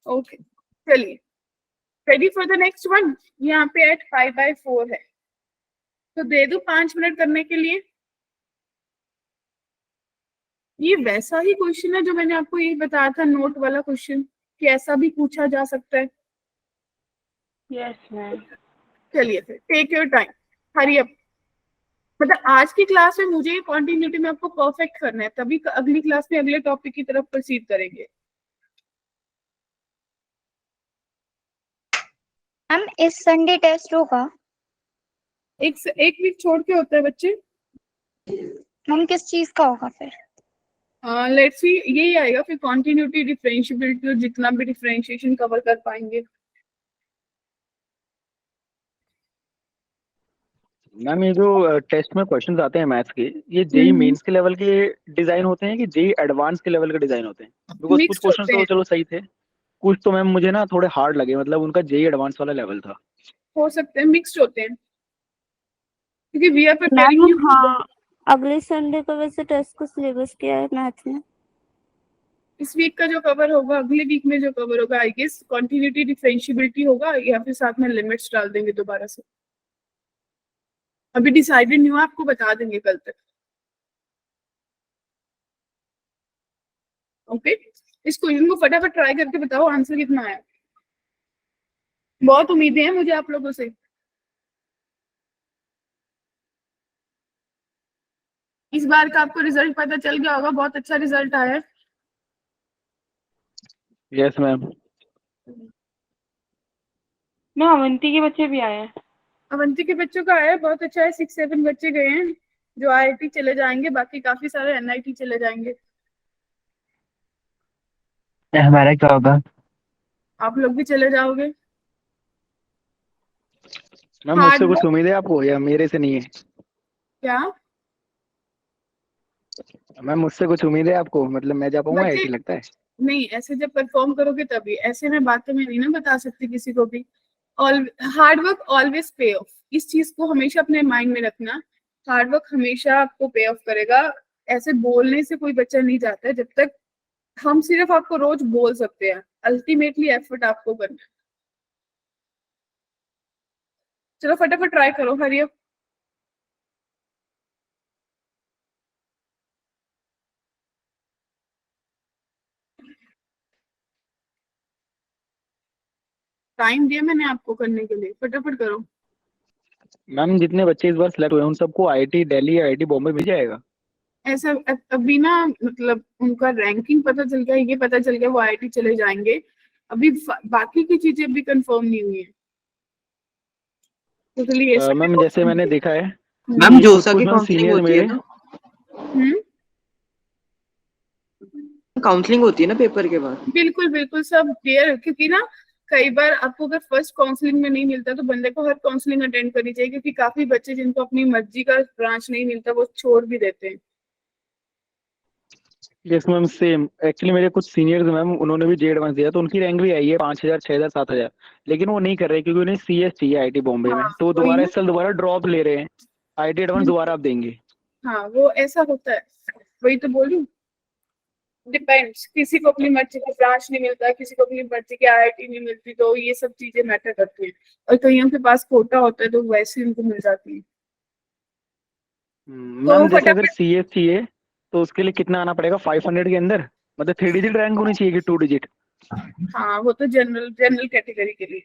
A: ओके, चलिए, ready for the next one. यहाँ पे एट 5/4 है, तो दे दो 5 मिनट करने के लिए। ये वैसा ही क्वेश्चन है जो मैंने आपको यही बताया था, नोट वाला क्वेश्चन, कि ऐसा भी पूछा जा सकता है।
C: Yes ma'am.
A: चलिए फिर, take your time, hurry up. मतलब आज की क्लास में मुझे कॉन्टिन्यूटी में आपको परफेक्ट करना है, तभी अगली क्लास में अगले टॉपिक की तरफ प्रोसीड करेंगे।
G: मैम इस संडे टेस्ट होगा?
A: एक वीक छोड़ के होता है बच्चे।
G: मैम किस चीज का होगा फिर?
A: लेट्स सी, यही आएगा फिर, कॉन्टिन्यूटी, डिफरेंशिएबिलिटी और जितना भी डिफरेंशिएशन कवर कर पाएंगे।
F: मैम ये जो टेस्ट में क्वेश्चंस आते हैं मैथ्स के, ये जेई मेंस के लेवल के डिजाइन होते हैं कि जेई एडवांस के लेवल के डिजाइन होते हैं? बिकॉज कुछ
A: Mixed
F: क्वेश्चंस
A: होते
F: तो
A: हैं।
F: चलो सही थे, कुछ तो मैम मुझे ना थोड़े हार्ड लगे, मतलब उनका जेई एडवांस वाला लेवल था।
A: हो सकते हैं, मिक्स्ड होते हैं, क्योंकि we are
E: ma'am
A: preparing you.
E: हाँ, अगले संडे का वैसे टेस्ट का सिलेबस क्या है मैथ्स में?
A: इस वीक का जो कवर होगा, अगले वीक में जो कवर होगा, आई गेस कॉन्टिन्यूटी, डिफरेंशिएबिलिटी होगा, या फिर साथ में लिमिट्स डाल देंगे दोबारा से। अभी डिसाइडेड नहीं हुआ, आपको बता देंगे कल तक। ओके, इस क्वेश्चन को फटाफट ट्राई करके बताओ आंसर कितना आया। बहुत उम्मीदें हैं मुझे आप लोगों से। इस बार का आपको रिजल्ट पता चल गया होगा, बहुत अच्छा रिजल्ट आया है।
F: Yes ma'am.
C: मैं अवंती के बच्चे भी आए हैं।
A: अवंती के बच्चों का आया है, बहुत अच्छा है। 6-7 बच्चे गए हैं जो IIT चले जाएंगे, बाकी काफी सारे NIT चले जाएंगे।
B: हमारा क्या होगा?
A: आप लोग भी चले जाओगे।
F: मैम मुझसे कुछ उम्मीद है आपको या मेरे से नहीं है?
A: क्या
F: मैम मुझसे कुछ उम्मीद है आपको, मतलब मैं जा पाऊंगा
A: बच्चे?
F: आईआईटी लगता है?
A: नहीं, ऐसे जब परफॉर्म करोगे तभी, ऐसे में बातें में नहीं ना बता सकती किसी को भी। हार्ड वर्क ऑलवेज पे ऑफ, इस चीज को हमेशा अपने माइंड में रखना। हार्ड वर्क हमेशा आपको पे ऑफ करेगा। ऐसे बोलने से कोई बच्चा नहीं जाता है, जब तक हम सिर्फ आपको रोज बोल सकते हैं, अल्टीमेटली एफर्ट आपको करना है। चलो फटाफट ट्राई करो, हरी अप। टाइम दिया मैंने आपको करने के लिए, फटाफट करो।
F: मैम जितने बच्चे इस बार सिलेक्ट हुए हैं उन सबको आईआईटी दिल्ली या आईआईटी बॉम्बे मिल जाएगा?
A: ऐसा अभी ना, मतलब उनका रैंकिंग पता चल गया, ये पता चल गया वो IIT चले जाएंगे। अभी बाकी की चीजें अभी कंफर्म नहीं हुई है। तो
F: मैम जैसे मैंने देखा है,
H: मैम जोसा की
F: मैम
H: काउंसलिंग
F: सीनियर
H: होती है
F: मेरे,
H: ना? काउंसलिंग होती है ना पेपर के बाद?
A: बिल्कुल बिल्कुल सब क्लियर, क्योंकि ना कई बार आपको अगर फर्स्ट काउंसलिंग में नहीं मिलता तो बंदे को हर काउंसलिंग अटेंड करनी चाहिए, क्योंकि काफी बच्चे जिनको अपनी मर्जी का ब्रांच नहीं मिलता वो छोड़ भी देते हैं।
F: यस मैम सेम, एक्चुअली मेरे कुछ सीनियर्स मैम उन्होंने भी जेड 1 दिया तो उनकी रैंक भी आई है 5,000 6,000 7,000, लेकिन वो नहीं कर रहे क्योंकि उन्हें सीएस चाहिए आईटी बॉम्बे में,
A: हाँ,
F: तो वो
A: वही
F: दोबारा
A: ना।
F: इस साल दोबारा ड्रॉप ले रहे हैं, आईटी एडवांस दोबारा आप देंगे।
A: हाँ, वो ऐसा होता है, वही तो बोल रही हूँ। डिपेंड्स, किसी को अपनी मर्जी का ब्रांच नहीं मिलता, किसी को अपनी मर्जी की आईआईटी नहीं मिलती, तो ये सब चीजें मैटर करती हैं। और कईयों के पास कोटा होता है तो वैसे उनको मिल जाती है।
F: मैम जैसे अगर
A: फटाफट,
F: सीएस चाहिए तो उसके लिए कितना आना पड़ेगा 500 के अंदर, मतलब 3 डिजिट रैंक होनी चाहिए कि 2 डिजिट?
A: हाँ वो तो जनरल कैटेगरी के लिए।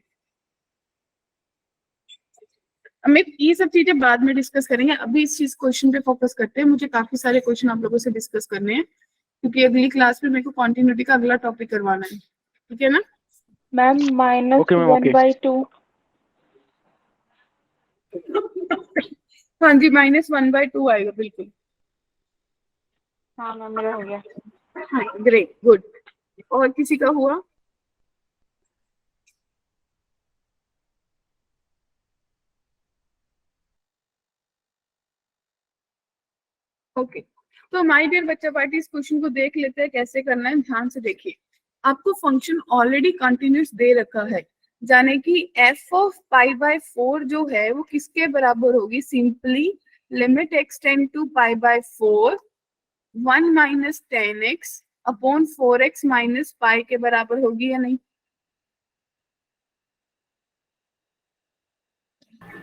A: हमें ये सब चीजें बाद में डिस्कस करेंगे, अभी इस चीज क्वेश्चन पे फोकस करते हैं। मुझे काफी सारे क्वेश्चन आप लोगों से डिस्कस करने हैं, क्योंकि अगली क्लास में मेरे को कॉन्टिन्यूटी का अगला टॉपिक करवाना है, ठीक है ना?
C: Ma'am
F: okay ma'am, okay.
C: -1/2।
A: हाँ जी, -1/2 आएगा बिल्कुल।
C: हाँ मैम मेरा हो गया।
A: हाँ, ग्रेट, गुड। और किसी का हुआ? ओके, तो माय डियर बच्चा पार्टी, इस क्वेश्चन को देख लेते हैं कैसे करना है। ध्यान से देखिए, आपको फंक्शन ऑलरेडी कंटिन्यूस दे रखा है, जाने कि f(π/4) जो है वो किसके बराबर होगी? Simply limit x tend to π/4 1 - 10x upon 4x - π के बराबर होगी या नहीं?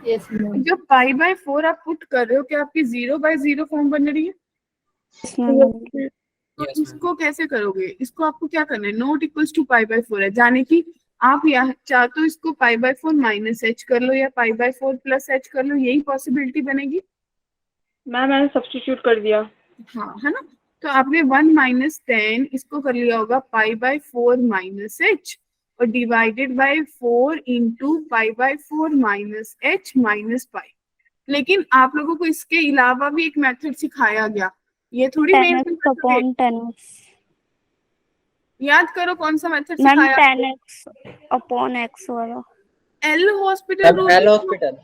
A: जो π/4 आप पुट कर रहे हो, क्या आपकी 0/0 फॉर्म बन रही है? तो इसको कैसे करोगे? इसको आपको क्या करना है? नॉट इक्वल्स टू π/4 है, जाने कि आप यहाँ चाहे तो इसको π/4 -h कर लो या π/4 + h कर लो, यही पॉसिबिलिटी बनेगी।
C: मैम मैंने सब्स्टिट्यूट कर दिया।
A: हाँ, है ना? तो आपने 1 - 10 इसको कर लिया होगा π/4 - h और डिवाइडेड बाय 4 इंटू π/4 - h - π। लेकिन आप लोगों को इसके अलावा भी एक मेथड सिखाया गया, ये थोड़ी मेन
E: 10x अपॉन 10x।
A: याद करो कौन सा मेथड
E: मैम
A: सिखाया?
E: 10x अपॉन x वाला।
A: L hospital rule.
H: L hospital.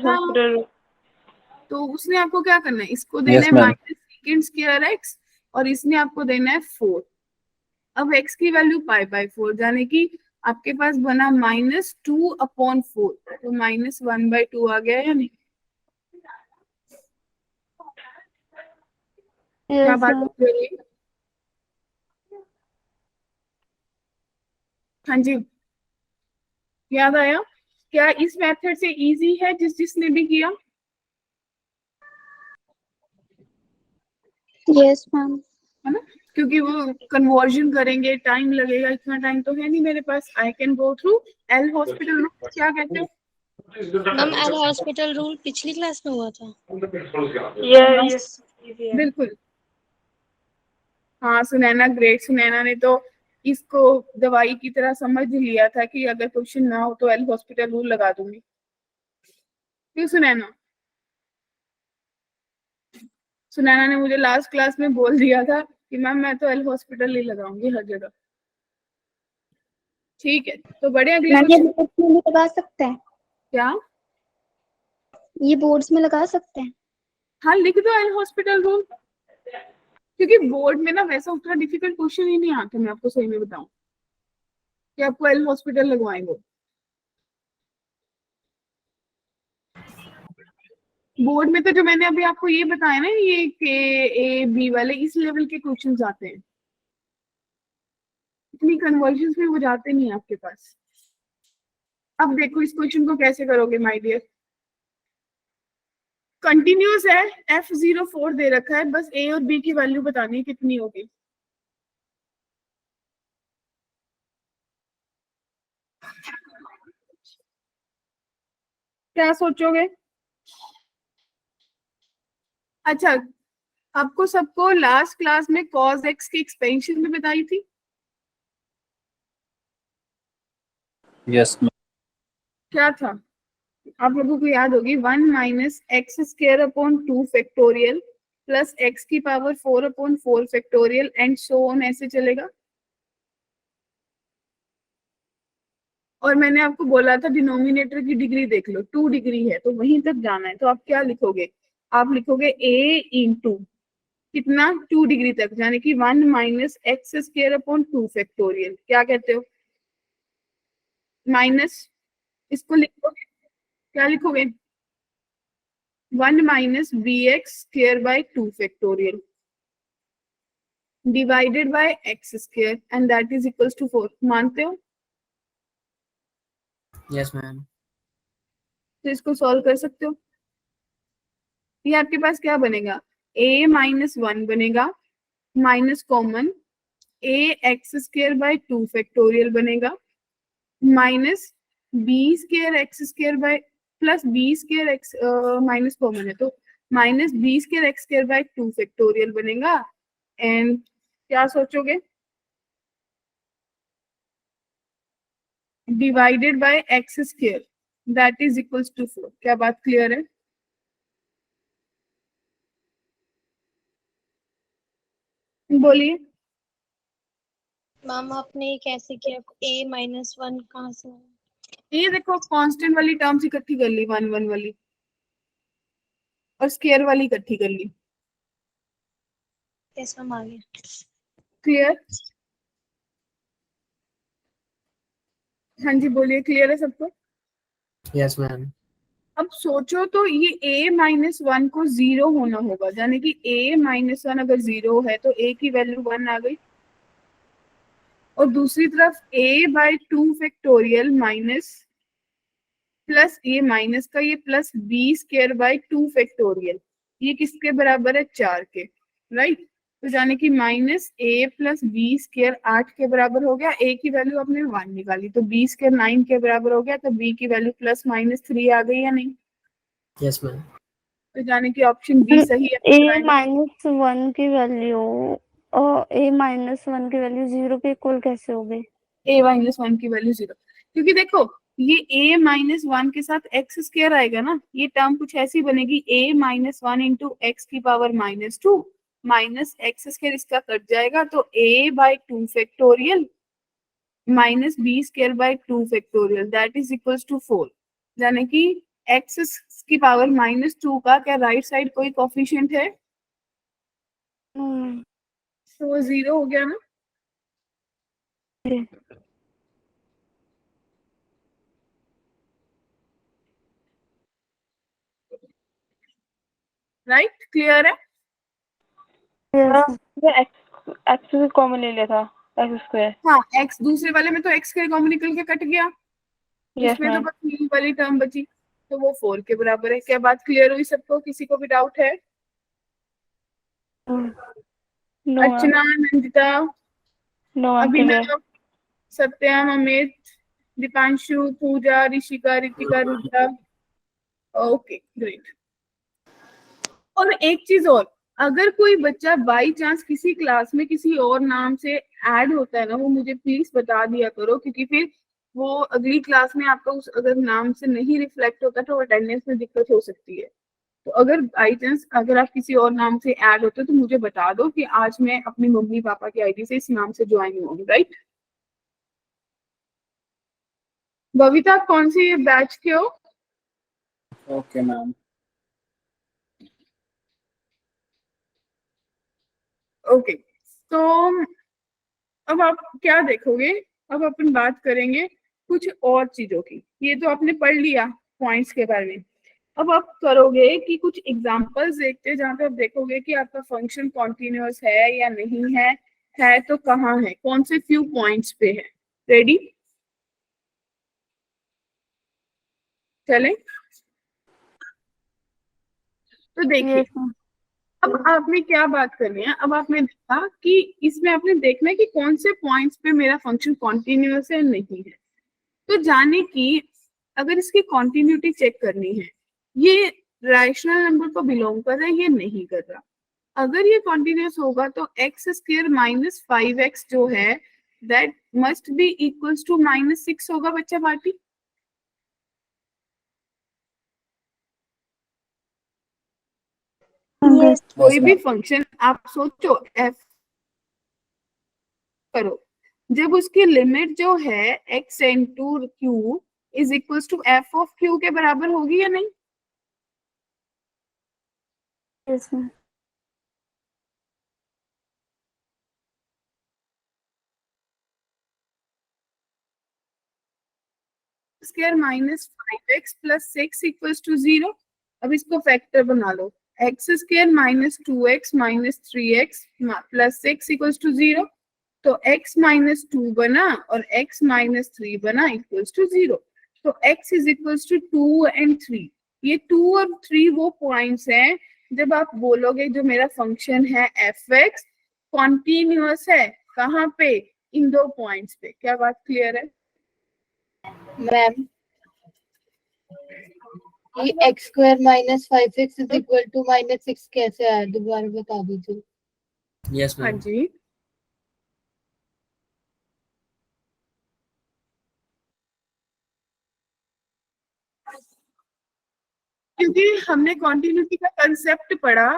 C: Hospital.
A: तो उसने आपको क्या करना है? इसको देना
H: Yes,
A: है
H: ma'am.
A: -sec² x और इसने आपको देना है 4। अब x की वैल्यू π/4, जाने कि आपके पास बना -2/4, तो -1/2 आ गया या नहीं? क्या
E: Yes,
A: बात
E: ma'am.
A: कर रही है? हाँ जी, याद आया? क्या इस मेथड से इजी है जिसने भी किया?
G: Yes ma'am.
A: है ना? क्योंकि वो कन्वर्जन करेंगे, टाइम लगेगा, इतना टाइम तो है नहीं मेरे पास। I can go through L hospital. क्या कहते हो?
D: मैम एल हॉस्पिटल रूल पिछली क्लास में हुआ था।
C: ये
A: बिल्कुल। हाँ सुनैना, ग्रेट। सुनैना ने तो इसको दवाई की तरह समझ लिया था कि अगर क्वेश्चन ना हो तो एल हॉस्पिटल रूल लगा दूंगी। क्यों सुनैना? सुनैना ने मुझे लास्ट क्लास में बोल दिया था कि मैम मैं तो एल हॉस्पिटल ही लगाऊंगी हर जगह। ठीक है, तो बड़े अगले
G: मैम ये
A: क्वेश्चन।
G: बोर्ड्स में भी लगा सकते हैं?
A: क्या?
G: ये बोर्ड्स में लगा सकते हैं?
A: हाँ, लिख दो एल हॉस्पिटल रूल, क्योंकि बोर्ड में ना वैसा उतना डिफिकल्ट क्वेश्चन ही नहीं आता। मैं आपको सही में बताऊं कि आपको एल हॉस्पिटल लगवाएंगे। बोर्ड में तो जो मैंने अभी आपको ये बताया ना, ये के-ए-बी वाले इस लेवल के क्वेश्चंस आते हैं, इतनी कन्वर्जन्स में वो जाते नहीं आपके पास। अब देखो इस क्वेश्चन को कैसे करोगे माय डियर। कंटिन्यूस है, f04 दे रखा है, बस a और b की वैल्यू बतानी है कितनी होगी। क्या सोचोगे? अच्छा, आपको सबको लास्ट क्लास में cos x की एक्सपेंशन भी बताई थी।
H: Yes ma'am.
A: क्या था? आप लोगों को याद होगी, 1 - x² / 2 फैक्टोरियल प्लस x की power 4/4 factorial and so on, ऐसे चलेगा। और मैंने आपको बोला था डिनोमिनेटर की डिग्री देख लो, 2 डिग्री है तो वहीं तक जाना है। तो आप क्या लिखोगे, आप लिखोगे a इंटू कितना 2 डिग्री तक, यानी कि 1 minus x square upon 2 factorial. क्या कहते हो, माइनस, इसको लिखोगे, क्या लिखोगे, 1 minus B x square by 2 factorial divided by x square and that is equals to 4। मानते हो?
B: Yes ma'am.
A: तो इसको सॉल्व कर सकते हो। ये आपके पास क्या बनेगा, a माइनस 1 बनेगा, minus common a x square by 2 factorial बनेगा, minus B square x square by plus B square x, minus common है तो minus B square x square by 2 factorial बनेगा। एंड क्या सोचोगे, divided by x square that is equals to 4। क्या बात clear है? बोलिए।
D: मैम आपने ये कैसे किया, a माइनस 1 कहाँ से आया?
A: ये देखो कांस्टेंट वाली टर्म्स इकट्ठी कर ली, 1 1 वाली, और स्क्वायर वाली इकट्ठी कर ली।
D: कैसे हम आ गए?
A: क्लियर? हाँ जी बोलिए, क्लियर है सबको?
B: Yes ma'am.
A: अब सोचो तो ये a माइनस 1 को 0 होना होगा, यानी कि a माइनस 1 अगर 0 है तो a की वैल्यू 1 आ गई, और दूसरी तरफ a by 2 factorial minus plus ये माइनस का ये plus b square by 2 factorial, ये किसके बराबर है, 4 के, राइट। तो यानी कि minus a plus B square 8 के बराबर हो गया। a की वैल्यू आपने 1 निकाली तो b स्क्वायर 9 के बराबर हो गया, तो b की वैल्यू प्लस माइनस 3 आ गई या नहीं?
B: Yes ma'am.
A: तो यानी कि ऑप्शन बी सही है।
E: a माइनस 1 की वैल्यू a माइनस 1 की वैल्यू 0 के इक्वल कैसे हो गई?
A: a माइनस 1 की वैल्यू 0, क्योंकि देखो ये a माइनस 1 के साथ एक्स स्क्वायर आएगा ना, ये टर्म कुछ ऐसी बनेगी, a माइनस 1 इंटू एक्स की power minus 2 minus x square, इसका कट जाएगा तो a by 2 factorial minus B square by 2 factorial that is equals to 4। यानी कि एक्स की पावर माइनस 2 का क्या राइट साइड कोई कोफिशिएंट है,
E: हम्म,
A: तो वो 0 हो गया ना। राइट, क्लियर है?
E: yes,
C: एक्स भी कॉमन ले लिया था, एक्स स्क्वायर।
A: हाँ एक्स दूसरे वाले में तो एक्स के कॉमन निकल के कट गया,
C: यस
A: इसमें तो
C: मैम।
A: बस ये वाली टर्म बची, तो वो 4 के बराबर है। क्या बात क्लियर हुई सबको, किसी को भी डाउट है?
C: No ma'am,
A: Archana, Nandita,
C: no ma'am, clear.
A: Abhinav, Satyam, Amit, Deepanshu, Pooja, Rishika, Ritika, Rudra. Okay great. और एक चीज और, अगर कोई बच्चा बाई चांस किसी क्लास में किसी और नाम से ऐड होता है ना, वो मुझे प्लीज बता दिया करो, क्योंकि फिर वो अगली क्लास में आपका उस अगर नाम से नहीं रिफ्लेक्ट होता तो अटेंडेंस में दिक्कत हो सकती है। तो अगर बाई चांस अगर आप किसी और नाम से ऐड होते हो तो मुझे बता दो कि आज मैं अपनी मम्मी पापा की आईडी से इस नाम से ज्वाइन हुआ हूँ, राइट। बबीता कौन सी बैच के हो?
H: Okay ma'am.
A: ओके, तो अब आप क्या देखोगे, अब अपन बात करेंगे कुछ और चीजों की। ये तो आपने पढ़ लिया पॉइंट्स के बारे में, अब आप करोगे कि कुछ एग्जांपल्स देखते हैं जहाँ पे आप देखोगे कि आपका फंक्शन कॉन्टिन्यूअस है या नहीं है तो कहाँ है, कौन से फ्यू पॉइंट्स पे है। रेडी? चलें? तो देखिए,
E: yes, ma'am.
A: अब आपने क्या बात करनी है, अब आपने देखा कि इसमें आपने देखना है कि कौन से पॉइंट्स पे मेरा फंक्शन कॉन्टिन्यूअस है नहीं है। तो जाने की अगर इसकी कॉन्टिन्यूटी चेक करनी है, ये रैशनल नंबर को बिलोंग कर रहा है, ये नहीं कर रहा। अगर ये कॉन्टिन्यूअस होगा तो एक्स स्क्वायर माइनस 5x जो है that must be equals to minus 6 होगा बच्चा पार्टी।
D: यस
A: कोई भी
H: मैम।
A: फंक्शन आप सोचो, एफ करो, जब उसकी लिमिट जो है x into Q is equal to F of Q के बराबर होगी या नहीं?
E: Yes ma'am.
A: Square minus 5x plus 6 equals to 0। अब इसको फैक्टर बना लो, x square minus 2x minus 3x plus 6 equals to 0। तो x माइनस 2 बना और x माइनस 3 बना इक्वल्स टू 0। तो x is equals to 2 and 3। ये 2 और 3 वो पॉइंट्स हैं जब आप बोलोगे जो मेरा फंक्शन है एफ एक्स कॉन्टिन्यूअस है, कहाँ पे? इन दो पॉइंट्स पे। क्या बात क्लियर है?
I: मैम ये x square minus 5x is equal to minus 6 कैसे आया, दोबारा बता दीजिए।
B: Yes,
A: हाँ
B: ma'am.
A: जी, क्योंकि हमने कॉन्टिन्यूटी का कंसेप्ट पढ़ा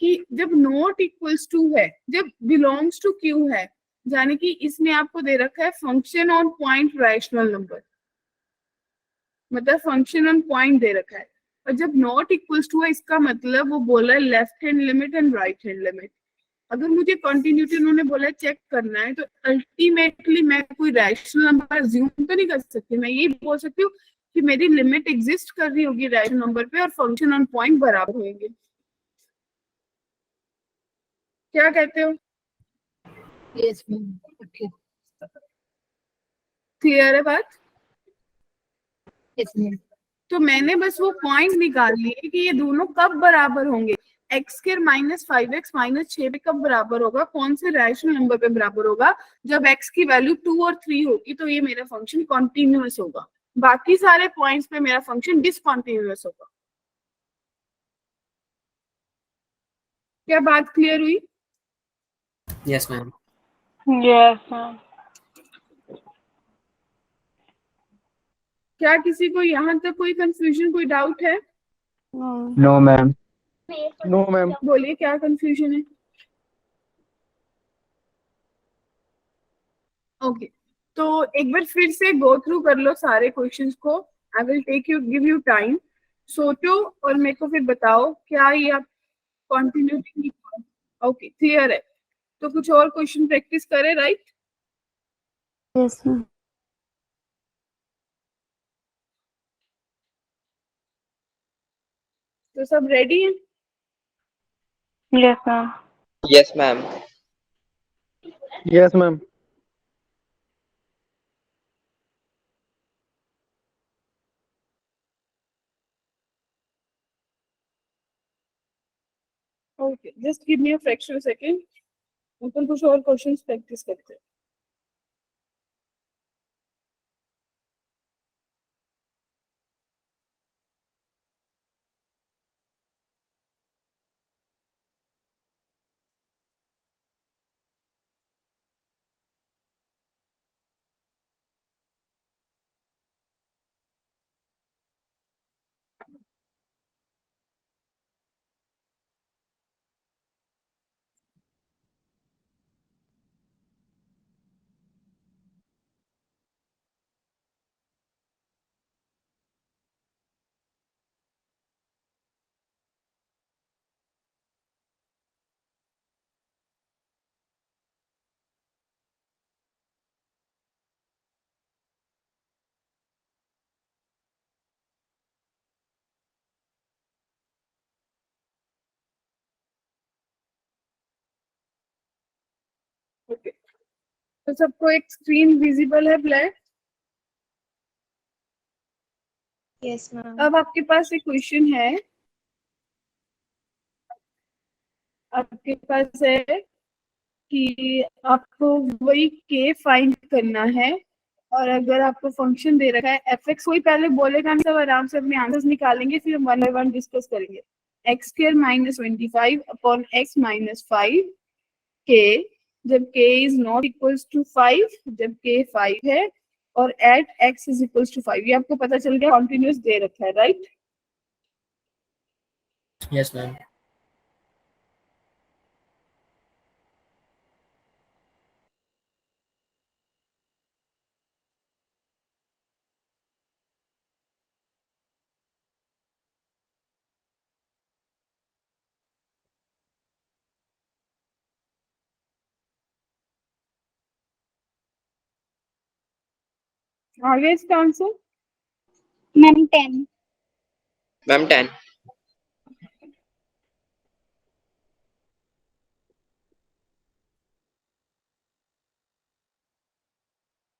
A: कि जब नॉट इक्वल्स टू है, जब बिलोंग्स टू क्यू है, यानी कि इसमें आपको दे रखा है function on point rational number, मतलब फंक्शन ऑन पॉइंट दे रखा है। और जब नॉट इक्वल्स टू है इसका मतलब वो बोला है left hand limit and right hand limit. अगर मुझे कंटिन्यूटी उन्होंने बोला चेक करना है तो अल्टीमेटली मैं कोई रैशनल नंबर अज्यूम तो नहीं कर सकती। मैं यही बोल सकती हूँ कि मेरी लिमिट एग्जिस्ट कर रही होगी रैशनल नंबर पे और फंक्शन ऑन पॉइंट बराबर होंगे। क्या कहते हो?
I: Yes ma'am, okay.
A: क्लियर है बात?
I: Yes ma'am.
A: तो मैंने बस वो पॉइंट निकाल लिए कि ये दोनों कब बराबर होंगे। X square minus 5x minus 6 पे कब बराबर होगा, कौन से रैशनल नंबर पे बराबर होगा? जब x की वैल्यू 2 और 3 होगी तो ये मेरा फंक्शन कॉन्टिन्यूअस होगा, बाकी सारे पॉइंट्स पे मेरा फंक्शन डिसकॉन्टिन्यूअस होगा। क्या बात क्लियर हुई?
B: Yes, ma'am.
C: Yes ma'am.
A: क्या किसी को यहाँ तक कोई कंफ्यूजन, कोई डाउट है?
F: No ma'am. No ma'am.
A: बोलिए क्या कंफ्यूजन है? ओके, तो एक बार फिर से गो थ्रू कर लो सारे क्वेश्चंस को। I will take you give you time, सोचो और मेरे को फिर बताओ क्या ये आप कंटिन्यूटी। ओके क्लियर है, तो कुछ और क्वेश्चन प्रैक्टिस करें, राइट?
E: Yes ma'am.
A: तो सब रेडी हैं?
C: Yes ma'am.
J: Yes, ma'am.
F: Yes ma'am.
A: Okay, just give me a fraction second, अपन कुछ और क्वेश्चंस प्रैक्टिस करते हैं। ओके, तो सबको एक स्क्रीन विजिबल है ब्लैक?
D: Yes ma'am.
A: अब आपके पास एक क्वेश्चन है, आपके पास है कि आपको वही के फाइंड करना है और अगर आपको फंक्शन दे रखा है एफ एक्स, कोई पहले बोलेगा हम सब आराम से अपने आंसर्स निकालेंगे, फिर हम वन बाय वन डिस्कस करेंगे। X square minus 25 upon x minus 5 के, जब k is not equals to 5, जब k 5 है और at x is equals to 5, ये आपको पता चल गया कॉन्टिन्यूअस दे रखा है, राइट?
B: Yes, ma'am.
A: आगे इसका answer
G: ma'am 10।
B: Ma'am 10.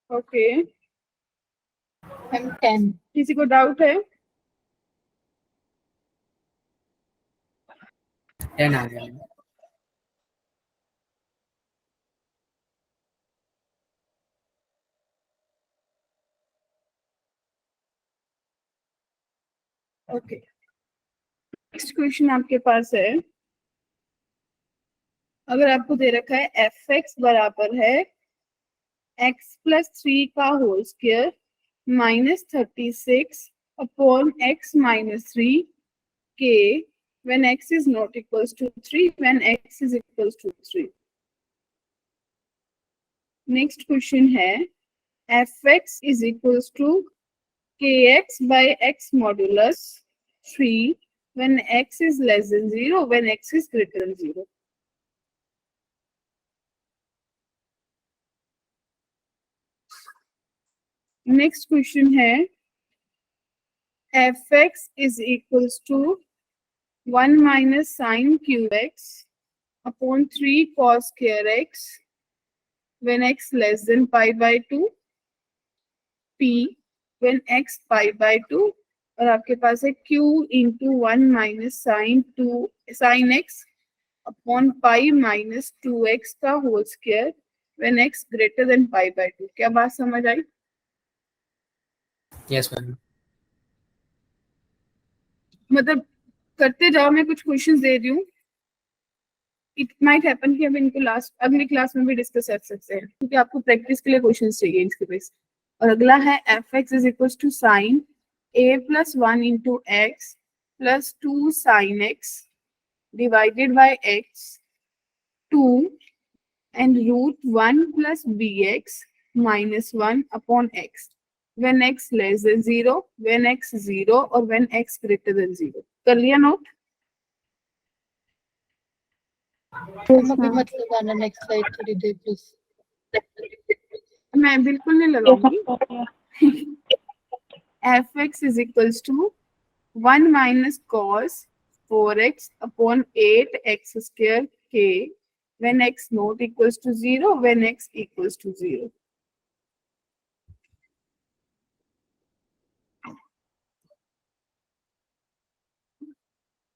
A: Okay.
I: Ma'am 10।
A: किसी को डाउट है?
B: 10 आ गया.
A: ओके, नेक्स्ट क्वेश्चन आपके पास है। अगर आपको दे रखा है एफ एक्स बराबर है एक्स प्लस 3 का whole square minus 36 upon x minus 3 के when x is not equals to 3 when x is equals to 3. Next question है F x is equals to K x by x modulus 3 when x is less than 0 when x is greater than 0. Next question है F x is equals to 1 minus sin cube x upon 3 cos square x when x less than pi by 2 p when x pi by 2 और आपके पास है q into 1 minus sin x upon pi minus 2x का whole square when x greater than pi by 2. क्या बात समझ आई?
B: Yes, ma'am.
A: मतलब करते जाओ, मैं कुछ क्वेश्चंस दे रही हूँ, इट माइट हैपन कि हम इनको अगली क्लास में भी डिस्कस कर सकते हैं क्योंकि आपको प्रैक्टिस के लिए क्वेश्चंस चाहिए इसके बेस। और अगला है F x is equal to sine a plus 1 into x plus 2 sine x divided by x 2 and root 1 plus b x minus 1 upon x when x less than 0 when x 0 और when x greater than 0. कर लिया note?
I: Ma'am अभी मत लगाना next slide थोड़ी देर please.
A: मैं बिल्कुल नहीं लगाऊंगी। F x is equals to 1 minus cos 4x upon 8x square k when x not equals to 0 when x equals to 0.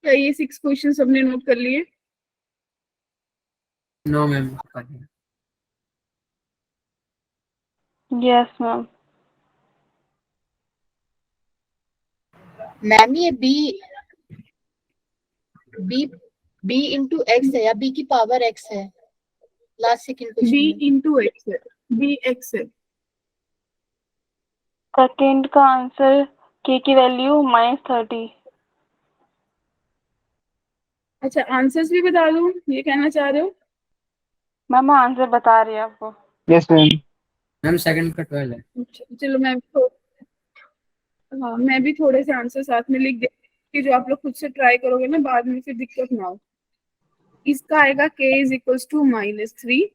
A: क्या ये 6 क्वेश्चन सबने नोट कर लिए?
B: No ma'am.
C: Yes ma'am.
I: Ma'am ये बी इंटू एक्स है या b की power x है? Last second
A: b
I: question
A: into x है, b x है।
C: सेकेंड का आंसर के की वैल्यू -30।
A: अच्छा, आंसर्स भी बता दूं, ये कहना चाह रहे हो?
C: मैम आंसर बता रही है आपको।
F: Yes ma'am.
B: मैम सेकंड का 12 है.
A: चलो मैं भी थोड़े से आंसर साथ में लिख देती कि जो आप लोग खुद से ट्राई करोगे ना बाद में फिर दिक्कत ना हो। इसका आएगा k इज इक्वल्स टू -3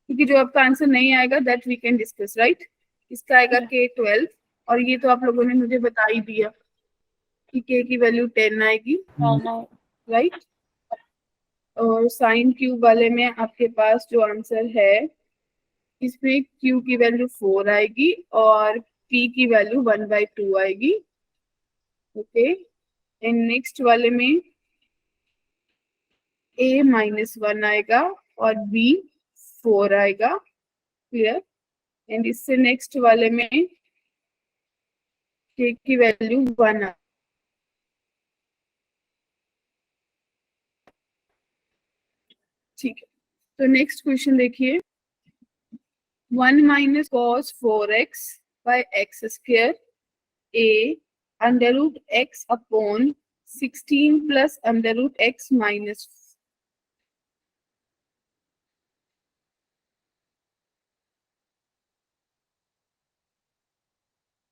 A: क्योंकि जो आपका आंसर नहीं आएगा that we can discuss, right? इसका आएगा k 12 और ये तो आप लोगों ने मुझे बता ही दिया कि k की वैल्यू 10 आएगी, राइट? और साइन क्यूब वाले में आपके पास जो आंसर है इसमें q की वैल्यू 4 आएगी और p की वैल्यू 1/2 आएगी। ओके, एंड नेक्स्ट वाले में a -1 आएगा और b 4 आएगा। क्लियर? एंड इससे नेक्स्ट वाले में k की वैल्यू 1 ठीक है। तो नेक्स्ट क्वेश्चन देखिए, 1 minus cos 4x by x square a under root x upon 16 plus under root x minus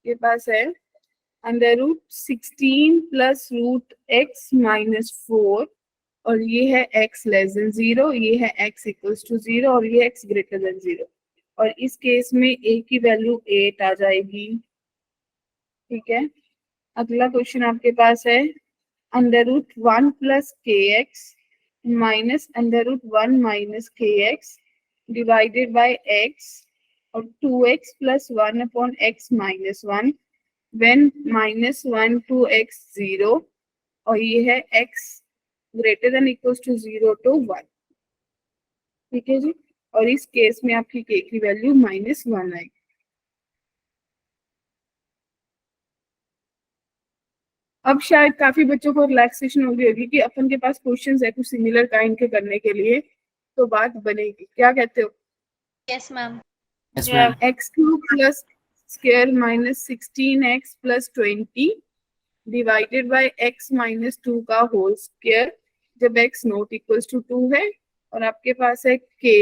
A: के पास है under root 16 plus root x minus 4 और ये है x लेस देन 0, ये है x इक्वल्स टू 0 और ये x ग्रेटर देन 0। और इस केस में a की वैल्यू 8 आ जाएगी। ठीक है, अगला क्वेश्चन आपके पास है √1 + kx minus √1 minus kx divided by x और 2x + 1/x - 1 when -1 to x 0 और ये है x greater than equals to 0 to 1। ठीक है जी, और इस केस में आपकी k की वैल्यू -1 आएगी। अब शायद काफी बच्चों को रिलैक्सेशन हो गई होगी कि अपन के पास क्वेश्चंस है कुछ सिमिलर काइंड के करने के लिए, तो बात बनेगी। क्या कहते हो?
G: Yes ma'am.
B: Yes, ma'am.
A: x³ + square minus 16x + 20 divided by x - 2 का होल स्क्वायर जब x नॉट इक्वल्स टू 2 है, और आपके पास है k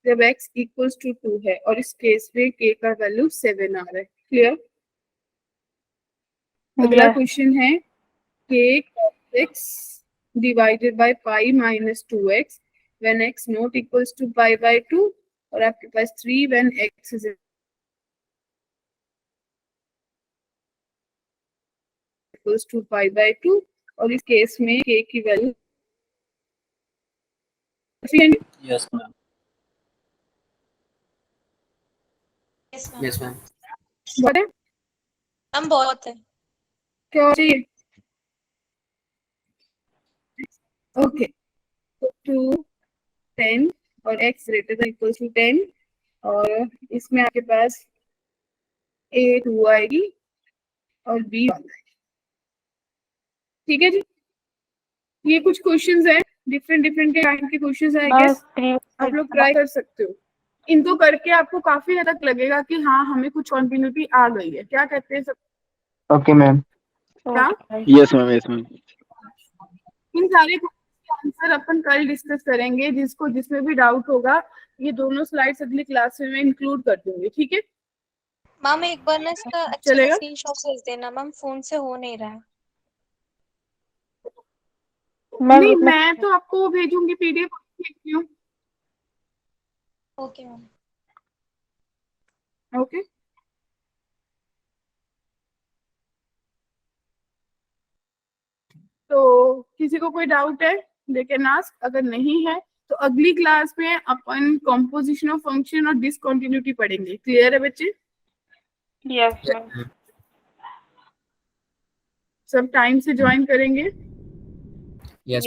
A: जब x इक्वल्स टू 2 है, और इस केस में k का वैल्यू 7 आ रहा है। क्लियर? अगला
C: Yes.
A: क्वेश्चन है k cos x divided by pi - 2x when x not equals to π/2 और आपके पास 3 when x is equals to π/2 और इस केस में k की value
H: Yes, ma'am.
B: Yes, ma'am.
A: बहुत है,
G: मैम बहुत है।
A: क्या चाहिए? ओके, तो 2 10 और x greater than equals to 10 और इसमें आपके पास a 2 आएगी और b 1 आएगी। ठीक है जी, ये कुछ क्वेश्चंस हैं, डिफरेंट के काइंड के क्वेश्चंस हैं। आई गेस आप लोग ट्राई कर सकते हो। इनको करके आपको काफी हद तक लगेगा कि हाँ हमें कुछ कॉन्टिन्यूटी आ गई है। क्या कहते हैं सब?
F: Okay ma'am.
A: क्या?
F: Yes ma'am, yes ma'am.
A: इन सारे आंसर अपन कल डिस्कस करेंगे। जिसमें भी डाउट होगा ये दोनों स्लाइड्स अगली क्लास में इंक्लूड कर दूंगी। ठीक है
G: मैम एक बार ना इसका अच्छे से
A: चलेगा?
G: स्क्रीनशॉट भेज देना मैम, फोन से हो नहीं रहा है।
A: नहीं, मैं तो आपको भेजूंगी पीडीएफ।
G: Okay ma'am.
A: ओके, तो किसी को कोई डाउट है दे कैन आस्क, अगर नहीं है तो अगली क्लास में अपन कॉम्पोजिशन ऑफ फंक्शन और डिसकंटिन्यूटी पढ़ेंगे। क्लियर है बच्चे?
C: Yes, ma'am.
A: सब टाइम से ज्वाइन करेंगे।
B: Yes,
C: Yes.